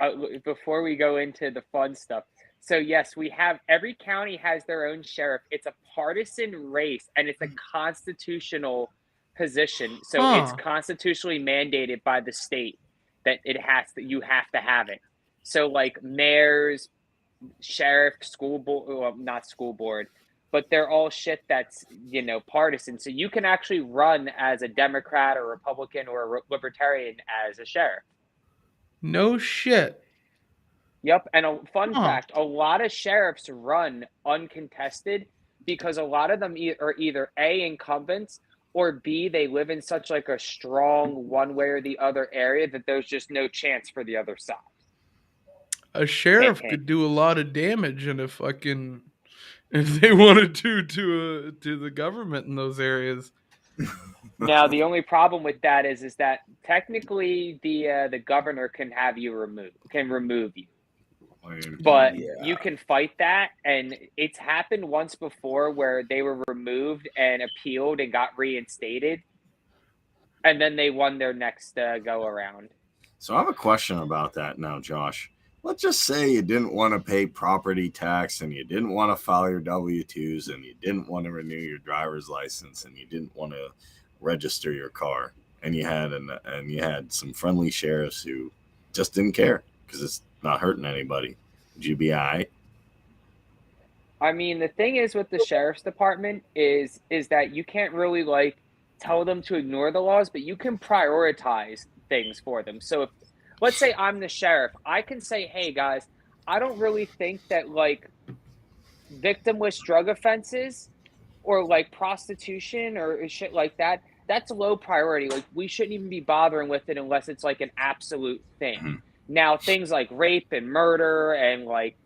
before we go into the fun stuff, so yes, we have every county has their own sheriff. It's a partisan race, and it's a constitutional position. So it's Huh. constitutionally mandated by the state that you have to have it. So like mayors, sheriff, school board, well, not school board, but they're all shit that's partisan. So you can actually run as a Democrat or Republican or a Libertarian as a sheriff. No shit. Yep. And a fun Huh. fact, a lot of sheriffs run uncontested because a lot of them are either A, incumbents, or B, they live in such like a strong one way or the other area that there's just no chance for the other side. A Hint, sheriff hint. could do a lot of damage in a fucking if they wanted to the government in those areas. Now the only problem with that is that technically the governor can remove you. But you can fight that, and it's happened once before where they were removed and appealed and got reinstated, and then they won their next go around. So I have a question about that now, Josh. Let's just say you didn't want to pay property tax and you didn't want to file your W-2s and you didn't want to renew your driver's license and you didn't want to register your car, and you had some friendly sheriffs who just didn't care because it's not hurting anybody. Would you be all right? I mean, the thing is with the sheriff's department is that you can't really like tell them to ignore the laws, but you can prioritize things for them. So if let's say I'm the sheriff, I can say, "Hey guys, I don't really think that like victimless drug offenses or like prostitution or shit like that, that's a low priority. Like we shouldn't even be bothering with it unless it's like an absolute thing." Mm-hmm. Now, things like rape and murder and like,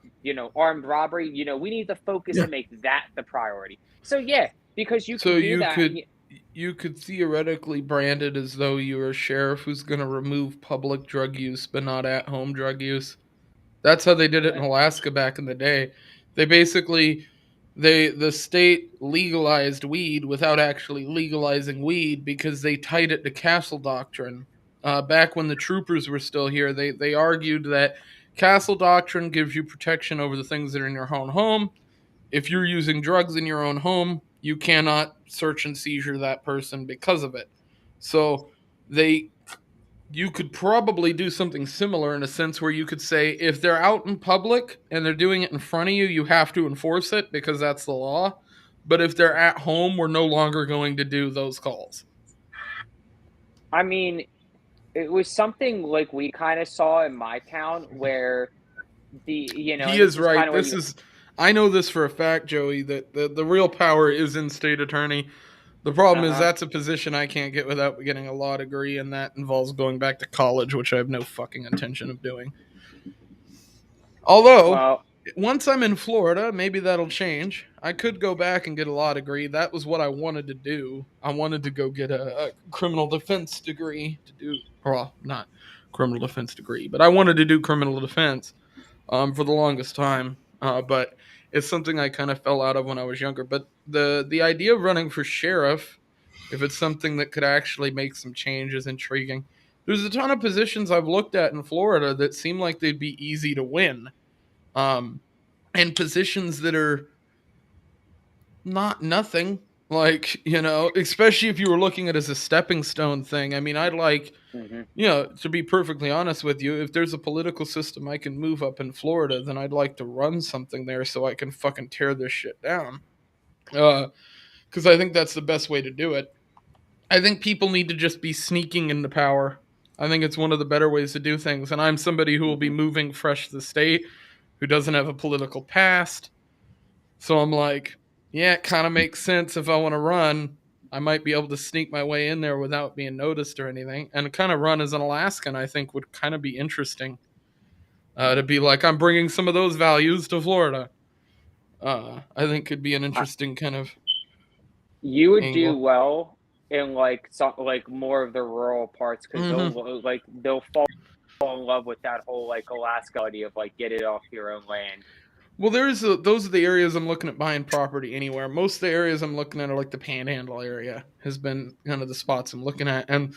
armed robbery, we need to focus and make that the priority. So yeah, because you can do that. You could theoretically brand it as though you're a sheriff who's going to remove public drug use but not at-home drug use. That's how they did it in Alaska back in the day. They basically the state legalized weed without actually legalizing weed because they tied it to castle doctrine. Back when the troopers were still here, they argued that castle doctrine gives you protection over the things that are in your own home. If you're using drugs in your own home, you cannot search and seizure that person because of it. So you could probably do something similar in a sense where you could say if they're out in public and they're doing it in front of you, you have to enforce it because that's the law. But if they're at home, we're no longer going to do those calls. I mean, it was something like we kind of saw in my town where he is right. I know this for a fact, Joey, that the real power is in state attorney. The problem is that's a position I can't get without getting a law degree, and that involves going back to college, which I have no fucking intention of doing. Although, once I'm in Florida, maybe that'll change. I could go back and get a law degree. That was what I wanted to do. I wanted to go get a criminal defense degree to do, well, not criminal defense degree, but I wanted to do criminal defense for the longest time. But it's something I kind of fell out of when I was younger. But the idea of running for sheriff, if it's something that could actually make some change, is intriguing. There's a ton of positions I've looked at in Florida that seem like they'd be easy to win, um, and positions that are not nothing. Like, especially if you were looking at it as a stepping stone thing. I mean, I'd like, Hmm. to be perfectly honest with you, if there's a political system I can move up in Florida, then I'd like to run something there so I can fucking tear this shit down. Because I think that's the best way to do it. I think people need to just be sneaking into power. I think it's one of the better ways to do things. And I'm somebody who will be Hmm. moving fresh to the state, who doesn't have a political past. So I'm like, yeah, it kind of makes sense if I want to run. I might be able to sneak my way in there without being noticed or anything. And kind of run as an Alaskan, I think, would kind of be interesting. To be like, I'm bringing some of those values to Florida. I think could be an interesting kind of You would do angle. well in like some like more of the rural parts because Hmm. they'll fall in love with that whole like Alaska idea of like get it off your own land. Well, those are the areas I'm looking at buying property anywhere. Most of the areas I'm looking at are like the Panhandle area has been kind of the spots I'm looking at, and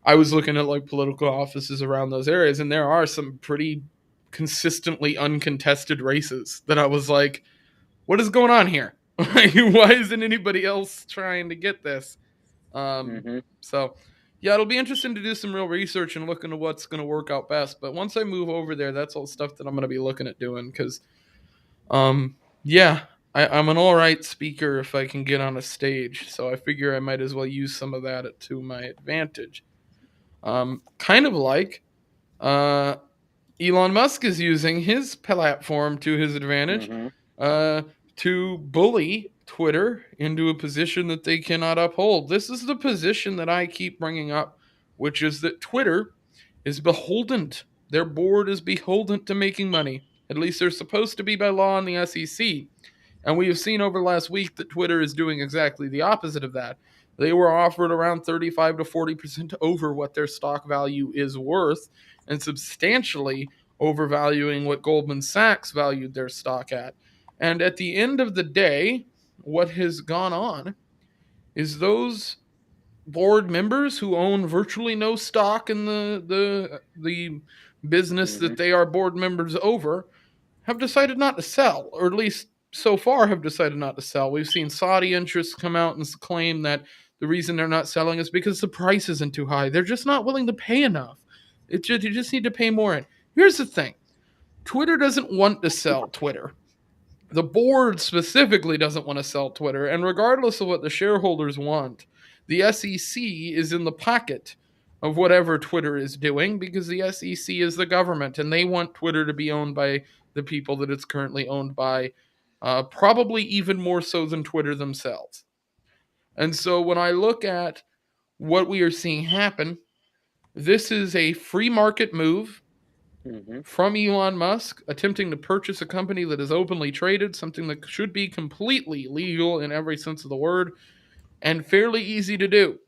I was looking at like political offices around those areas, and there are some pretty consistently uncontested races that I was like, what is going on here? Why isn't anybody else trying to get this? Um, Hmm. so yeah, it'll be interesting to do some real research and look into what's going to work out best. But once I move over there, that's all stuff that I'm going to be looking at doing because yeah, I'm an all right speaker if I can get on a stage. So I figure I might as well use some of that to my advantage. Kind of like uh, Elon Musk is using his platform to his advantage Hmm. uh, to bully Twitter into a position that they cannot uphold. This is the position that I keep bringing up, which is that Twitter is beholden. Their board is beholden to making money. At least they're supposed to be by law in the SEC. And we have seen over the last week that Twitter is doing exactly the opposite of that. They were offered around 35 to 40% over what their stock value is worth and substantially overvaluing what Goldman Sachs valued their stock at. And at the end of the day, what has gone on is those board members who own virtually no stock in the business Hmm. that they are board members over have decided not to sell, or at least so far have decided not to sell. We've seen Saudi interests come out and claim that the reason they're not selling is because the price isn't too high. They're just not willing to pay enough. You just need to pay more. In. Here's the thing: Twitter doesn't want to sell Twitter. The board specifically doesn't want to sell Twitter, and regardless of what the shareholders want, the SEC is in the pocket of whatever Twitter is doing because the SEC is the government and they want Twitter to be owned by the people that it's currently owned by, probably even more so than Twitter themselves. And so when I look at what we are seeing happen, this is a free market move Hmm. from Elon Musk attempting to purchase a company that is openly traded, something that should be completely legal in every sense of the word and fairly easy to do.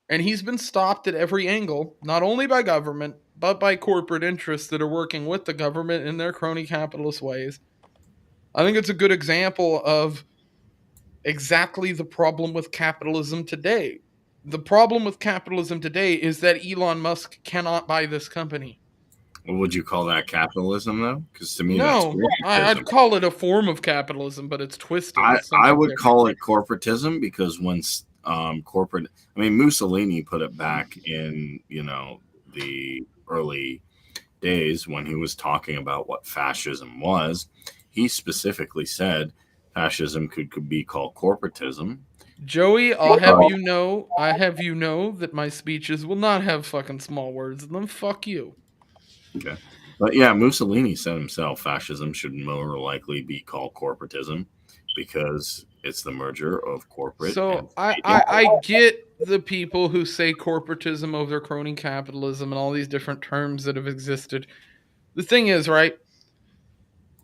And he's been stopped at every angle, not only by government, but by corporate interests that are working with the government in their crony capitalist ways. I think it's a good example of exactly the problem with capitalism today. The problem with capitalism today is that Elon Musk cannot buy this company. What would you call that, capitalism, though? Because to me, that's No, I'd corporatism. call it a form of capitalism, but it's twisted. It's I something would different. call it corporatism because when corporate, I mean, Mussolini put it back in, the early days when he was talking about what fascism was. He specifically said fascism could be called corporatism. Joey, Uh, I have you know that my speeches will not have fucking small words in them. Fuck you. okay. But yeah, Mussolini said himself fascism should more likely be called corporatism because it's the merger of corporate and So state interests. I get the people who say corporatism over crony capitalism and all these different terms that have existed. The thing is, right?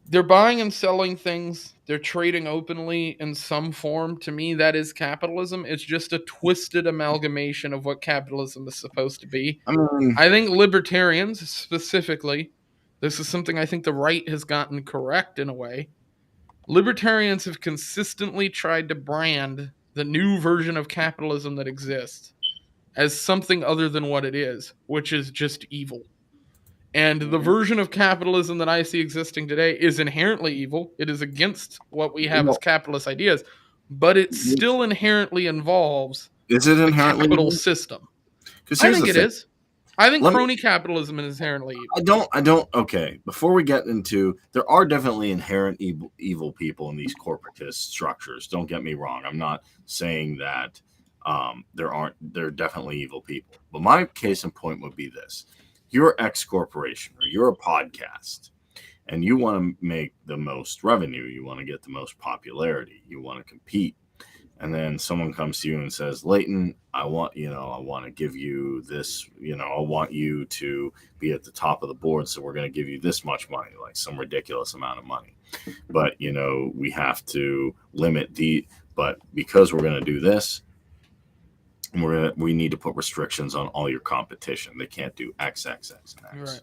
they're buying and selling things. They're trading openly in some form. To me, that is capitalism. It's just a twisted amalgamation of what capitalism is supposed to be. I mean, I think libertarians, specifically, this is something I think the right has gotten correct in a way. Libertarians have consistently tried to brand the new version of capitalism that exists as something other than what it is, which is just evil. And the version of capitalism that I see existing today is inherently evil. It is against what we have as well, capitalist ideas, but it still inherently involves is it the inherently capital evil? system. Because I here's think the it thing. is. I think Let me. crony capitalism is inherently evil. I don't. Okay, before we get into, there are definitely inherent evil people in these corporatist structures. Don't get me wrong. I'm not saying that there aren't. There are definitely evil people. But my case in point would be this: you're X corporation or you're a podcast, and you want to make the most revenue. You want to get the most popularity. You want to compete. And then someone comes to you and says, Leighton, I want to give you this, I want you to be at the top of the board. So we're going to give you this much money, like some ridiculous amount of money. But, we have to but because we're going to do this, we need to put restrictions on all your competition. They can't do X, X, X, and X. Right.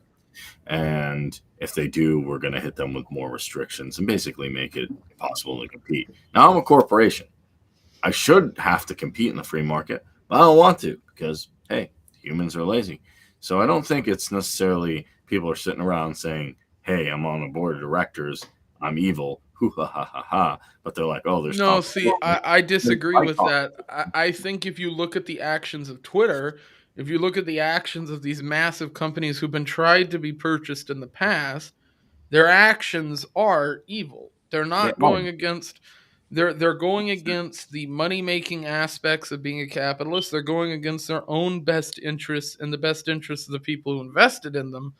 And if they do, we're going to hit them with more restrictions and basically make it impossible to compete. Now I'm a corporation. I should have to compete in the free market, but I don't want to because, hey, humans are lazy. So I don't think it's necessarily people are sitting around saying, hey, I'm on a board of directors. I'm evil. Hoo ha ha ha ha. But they're like, oh, there's No, competition. see, I disagree with that. I think if you look at the actions of Twitter, if you look at the actions of these massive companies who've been tried to be purchased in the past, their actions are evil. They're They not are. going against they're going against the money-making aspects of being a capitalist. They're going against their own best interests and the best interests of the people who invested in them.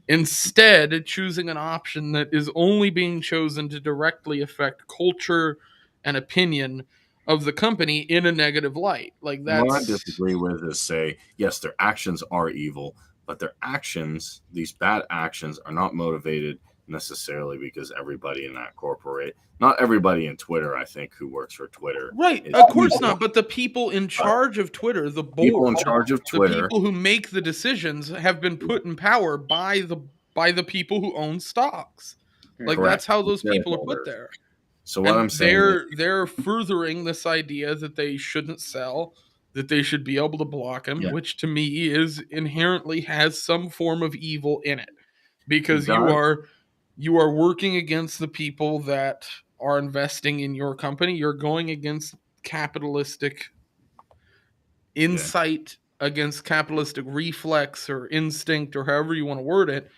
Instead, choosing an option that is only being chosen to directly affect culture and opinion of the company in a negative light. Like What I that's disagree with is say, yes, their actions are evil, but their actions, these bad actions, are not motivated necessarily because everybody in that not everybody in Twitter, I think, who works for Twitter right. is Of course evil. not. But the people in charge of Twitter, the People in board, charge of the Twitter, people who make the decisions have been put in power by the people who own stocks. Like correct, that's how those people are put shareholders. there. So what And I'm saying is, they're furthering this idea that they shouldn't sell, that they should be able to block him, yeah, which to me is inherently has some form of evil in it, it because does. you are working against the people that are investing in your company. You're going against capitalistic Yeah, insight, against capitalistic reflex or instinct, or however you want to word it.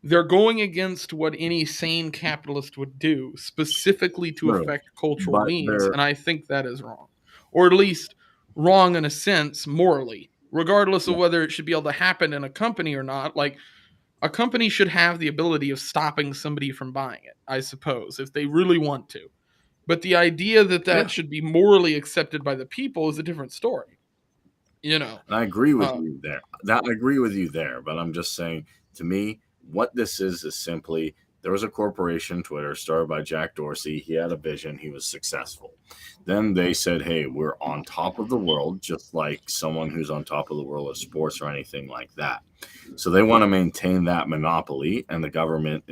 They're going against what any sane capitalist would do, specifically to true. affect cultural But means, they're and I think that is wrong. Or at least wrong in a sense, morally, regardless of yeah, whether it should be able to happen in a company or not. Like, a company should have the ability of stopping somebody from buying it, I suppose, if they really want to. But the idea that yeah. that should be morally accepted by the people is a different story, you know? And I agree with Uh, you there. That I agree with you there. But I'm just saying, to me, what this is simply there was a corporation, Twitter, started by Jack Dorsey. He had a vision. He was successful. Then they said, "Hey, we're on top of the world, just like someone who's on top of the world of sports or anything like that." So they want to maintain that monopoly, and the government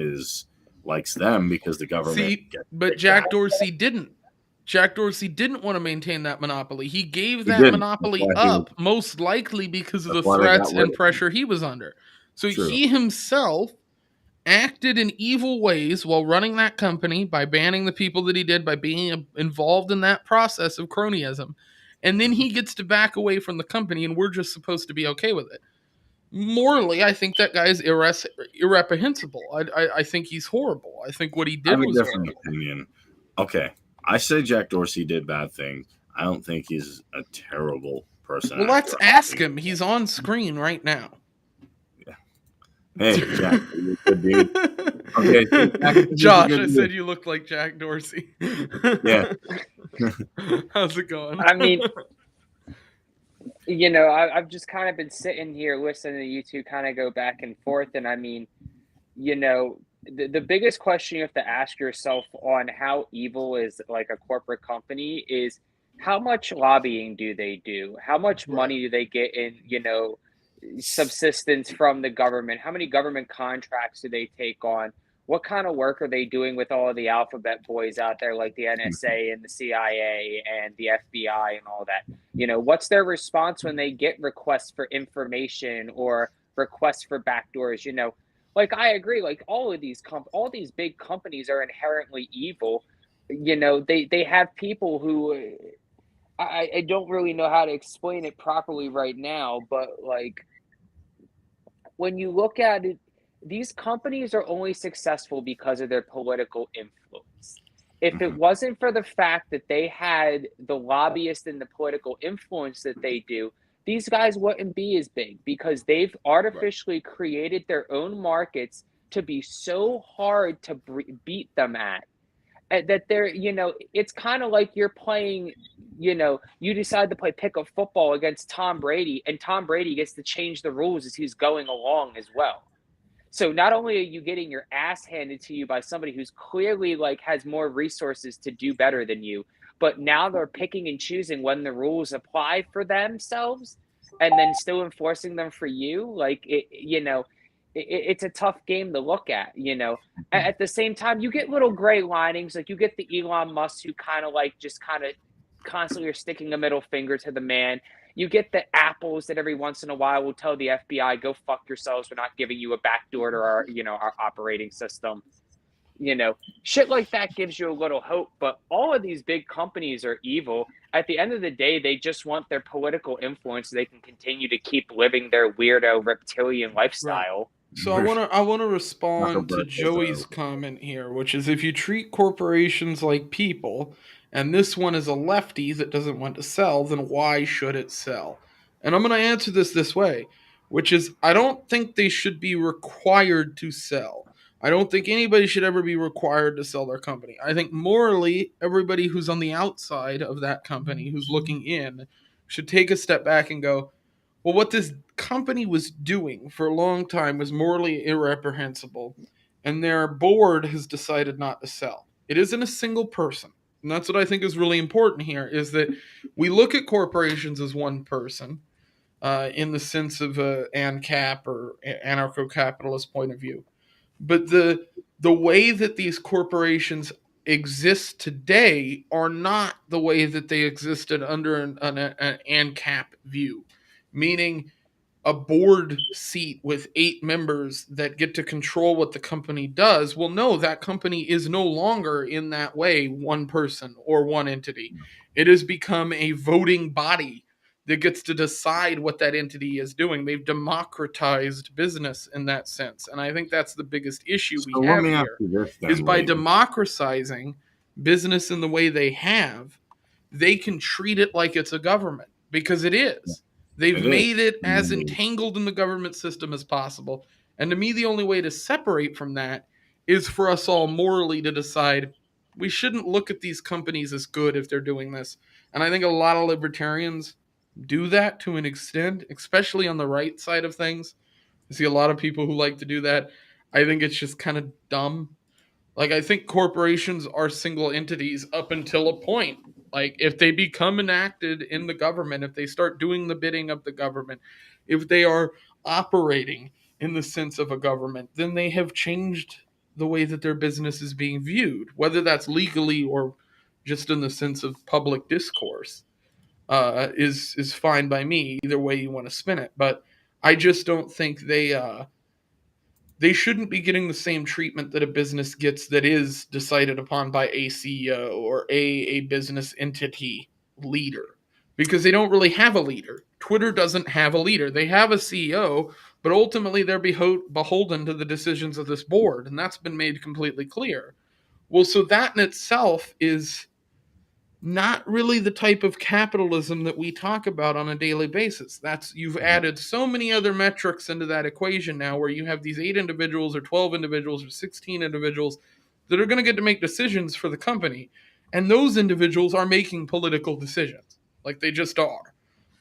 likes them because the government See, gets but kicked back. Jack Dorsey didn't. Jack Dorsey didn't want to maintain that monopoly. He gave He that didn't. That's monopoly why he was. up, most likely because of That's the why they threats got rid and of him. pressure he was under. So True. he himself acted in evil ways while running that company by banning the people that he did, by being involved in that process of cronyism. And then he gets to back away from the company, and we're just supposed to be okay with it. Morally, I think that guy is irreprehensible. I think he's horrible. I think what he I have did a was different horrible. opinion. Okay, I say Jack Dorsey did bad things. I don't think he's a terrible person Well, let's after ask having. him. He's on screen right now. Yeah. Hey, Jack, are you a good dude? Okay, so Jack is a Josh, good I dude. said you look like Jack Dorsey. Yeah, How's it going? I mean, I've just kind of been sitting here listening to you two kind of go back and forth. And I mean, the biggest question you have to ask yourself on how evil is like a corporate company is how much lobbying do they do? How much Right. money do they get in, subsistence from the government? How many government contracts do they take on? What kind of work are they doing with all of the alphabet boys out there like the NSA and the CIA and the FBI and all that? What's their response when they get requests for information or requests for backdoors? Like I agree, like all these big companies are inherently evil. They have people who I don't really know how to explain it properly right now, but like when you look at it, these companies are only successful because of their political influence. If it Mhm. wasn't for the fact that they had the lobbyists and the political influence that they do, these guys wouldn't be as big because they've Right. artificially created their own markets to be so hard to beat them at. That they're, it's kind of like you're playing, you decide to play pickup football against Tom Brady, and Tom Brady gets to change the rules as he's going along as well. So not only are you getting your ass handed to you by somebody who's clearly like has more resources to do better than you, but now they're picking and choosing when the rules apply for themselves and then still enforcing them for you. Like it's a tough game to look at, At the same time, you get little gray linings, like you get the Elon Musk who kind of like just kind of constantly are sticking a middle finger to the man. You get the apples that every once in a while will tell the FBI, "Go fuck yourselves. We're not giving you a backdoor to our operating system." Shit like that gives you a little hope. But all of these big companies are evil. At the end of the day, they just want their political influence so they can continue to keep living their weirdo reptilian Right. lifestyle. So I wanna respond to Joey's Controversial, comment here, which is if you treat corporations like people, and this one is a lefty that doesn't want to sell, then why should it sell? And I'm gonna answer this way, which is I don't think they should be required to sell. I don't think anybody should ever be required to sell their company. I think morally, everybody who's on the outside of that company, who's looking in, should take a step back and go, well, what this company was doing for a long time was morally irreprehensible, and their board has decided not to sell. It isn't a single person. And that's what I think is really important here is that we look at corporations as one person in the sense of ANCAP or anarcho-capitalist point of view. But the way that these corporations exist today are not the way that they existed under an ANCAP view, meaning a board seat with 8 members that get to control what the company does. Well, no, that company is no longer in that way one person or one entity. It has become a voting body that gets to decide what that entity is doing. They've democratized business in that sense. And I think that's the biggest issue we So let have me ask here you this is then, by Lee. democratizing business in the way they have, they can treat it like it's a government because it is. They've It is. made it as Mm, entangled in the government system as possible. And to me, the only way to separate from that is for us all morally to decide we shouldn't look at these companies as good if they're doing this. And I think a lot of libertarians do that to an extent, especially on the right side of things. I see a lot of people who like to do that. I think it's just kind of dumb. Like I think corporations are single entities up until a point. Like if they become enacted in the government, if they start doing the bidding of the government, if they are operating in the sense of a government, then they have changed the way that their business is being viewed, whether that's legally or just in the sense of public discourse. Is fine by me. Either way you want to spin it, but I just don't think they shouldn't be getting the same treatment that a business gets that is decided upon by a CEO or a business entity leader because they don't really have a leader. Twitter doesn't have a leader. They have a CEO, but ultimately they're beholden to the decisions of this board, and that's been made completely clear. Well, so that in itself is not really the type of capitalism that we talk about on a daily basis. That's you've added so many other metrics into that equation now where you have these 8 individuals or 12 individuals or 16 individuals that are going to get to make decisions for the company. And those individuals are making political decisions. Like they just are.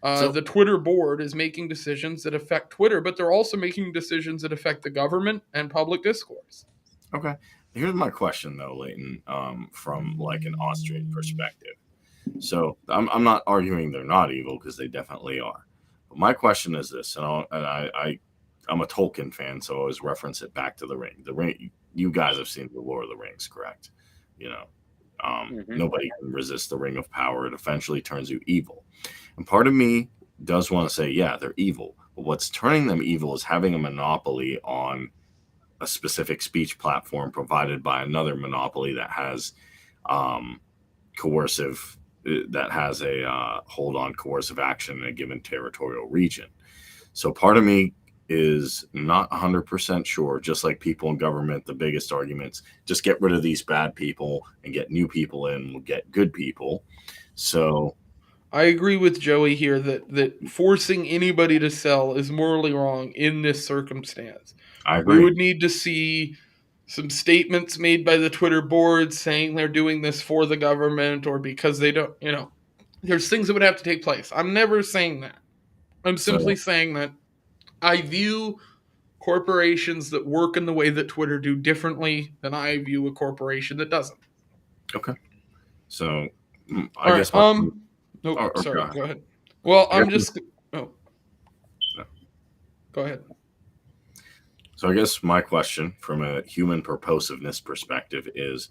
So The Twitter board is making decisions that affect Twitter, but they're also making decisions that affect the government and public discourse. Okay. Here's my question though, Leighton, from like an Austrian perspective. So I'm not arguing they're not evil because they definitely are. But my question is this, I'm a Tolkien fan, so I always reference it back to the Ring. The Ring, you guys have seen the Lord of the Rings, correct? You know, Hmm. nobody can resist the Ring of Power. It eventually turns you evil, and part of me does want to say, yeah, they're evil. But what's turning them evil is having a monopoly on a specific speech platform provided by another monopoly that has um, coercive that has a hold on coercive action in a given territorial region. So part of me is not 100% sure, just like people in government, the biggest arguments, just get rid of these bad people and get new people in, we'll get good people. So I agree with Joey here that forcing anybody to sell is morally wrong in this circumstance. I We agree. would need to see some statements made by the Twitter board saying they're doing this for the government or because they don't, there's things that would have to take place. I'm never saying that. I'm simply So, saying that I view corporations that work in the way that Twitter do differently than I view a corporation that doesn't. okay. So I All right. guess my, Nope. or go Sorry. ahead. Go ahead. Well, I guess, I'm just. Oh, go ahead. so I guess my question from a human purposiveness perspective is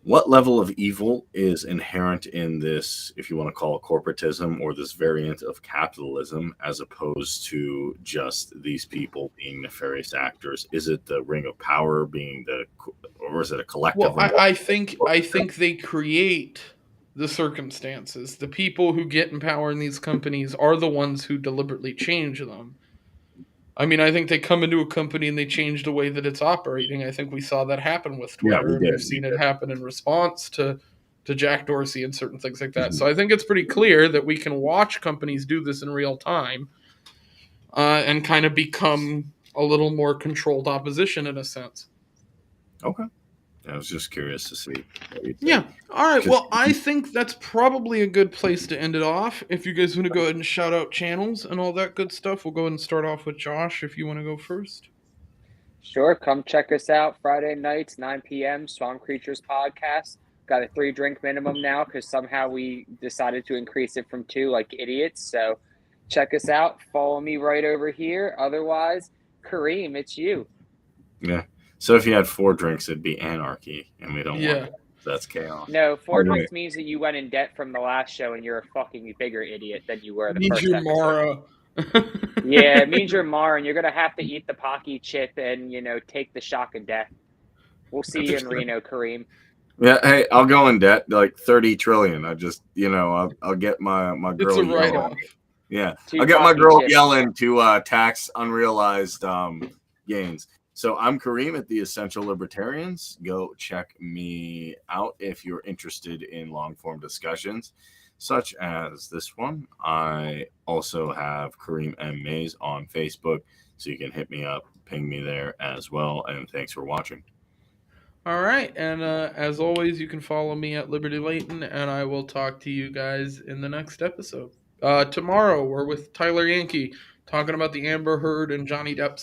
what level of evil is inherent in this, if you want to call it corporatism or this variant of capitalism, as opposed to just these people being nefarious actors? Is it the ring of power being or is it a collective Well, ring? I think they create the circumstances. The people who get in power in these companies are the ones who deliberately change them. I mean, I think they come into a company and they change the way that it's operating. I think we saw that happen with Yeah, we Twitter, and did. we've We seen it did. happen in response to Jack Dorsey and certain things like that. Mhm. So I think it's pretty clear that we can watch companies do this in real time and kind of become a little more controlled opposition in a sense. Okay. I was just curious to see what you Yeah. think. All right. 'Cause- Well, I think that's probably a good place to end it off. If you guys want to go ahead and shout out channels and all that good stuff, we'll go ahead and start off with Josh if you want to go first. Sure, come check us out Friday nights, 9 p.m. Swamp Creatures podcast. Got a 3 drink minimum now because somehow we decided to increase it from 2 like idiots. So check us out. Follow me right over here. Otherwise, Kareem, it's you. yeah. So if you had 4 drinks, it'd be anarchy, and we don't want Yeah. that. That's chaos. No, four All right. drinks means that you went in debt from the last show and you're a fucking bigger idiot than you were the Means first you're episode. Mara. Yeah, it means you're Mar and you're gonna have to eat the Pocky chip and take the shock of death. We'll see you in Reno, Kareem. Yeah, hey, I'll go in debt like 30 trillion. I just, I'll get my It's girl a yelling. write-off. Yeah, 2 I'll get my Pocky girl chips. yelling to tax unrealized gains. So I'm Kareem at the Essential Libertarians. Go check me out if you're interested in long form discussions, such as this one. I also have Kareem and Maize on Facebook, so you can hit me up, ping me there as well. And thanks for watching. All right. And as always, you can follow me at Liberty Layton, and I will talk to you guys in the next episode. Tomorrow, we're with Tyler Yankee talking about the Amber Heard and Johnny Depp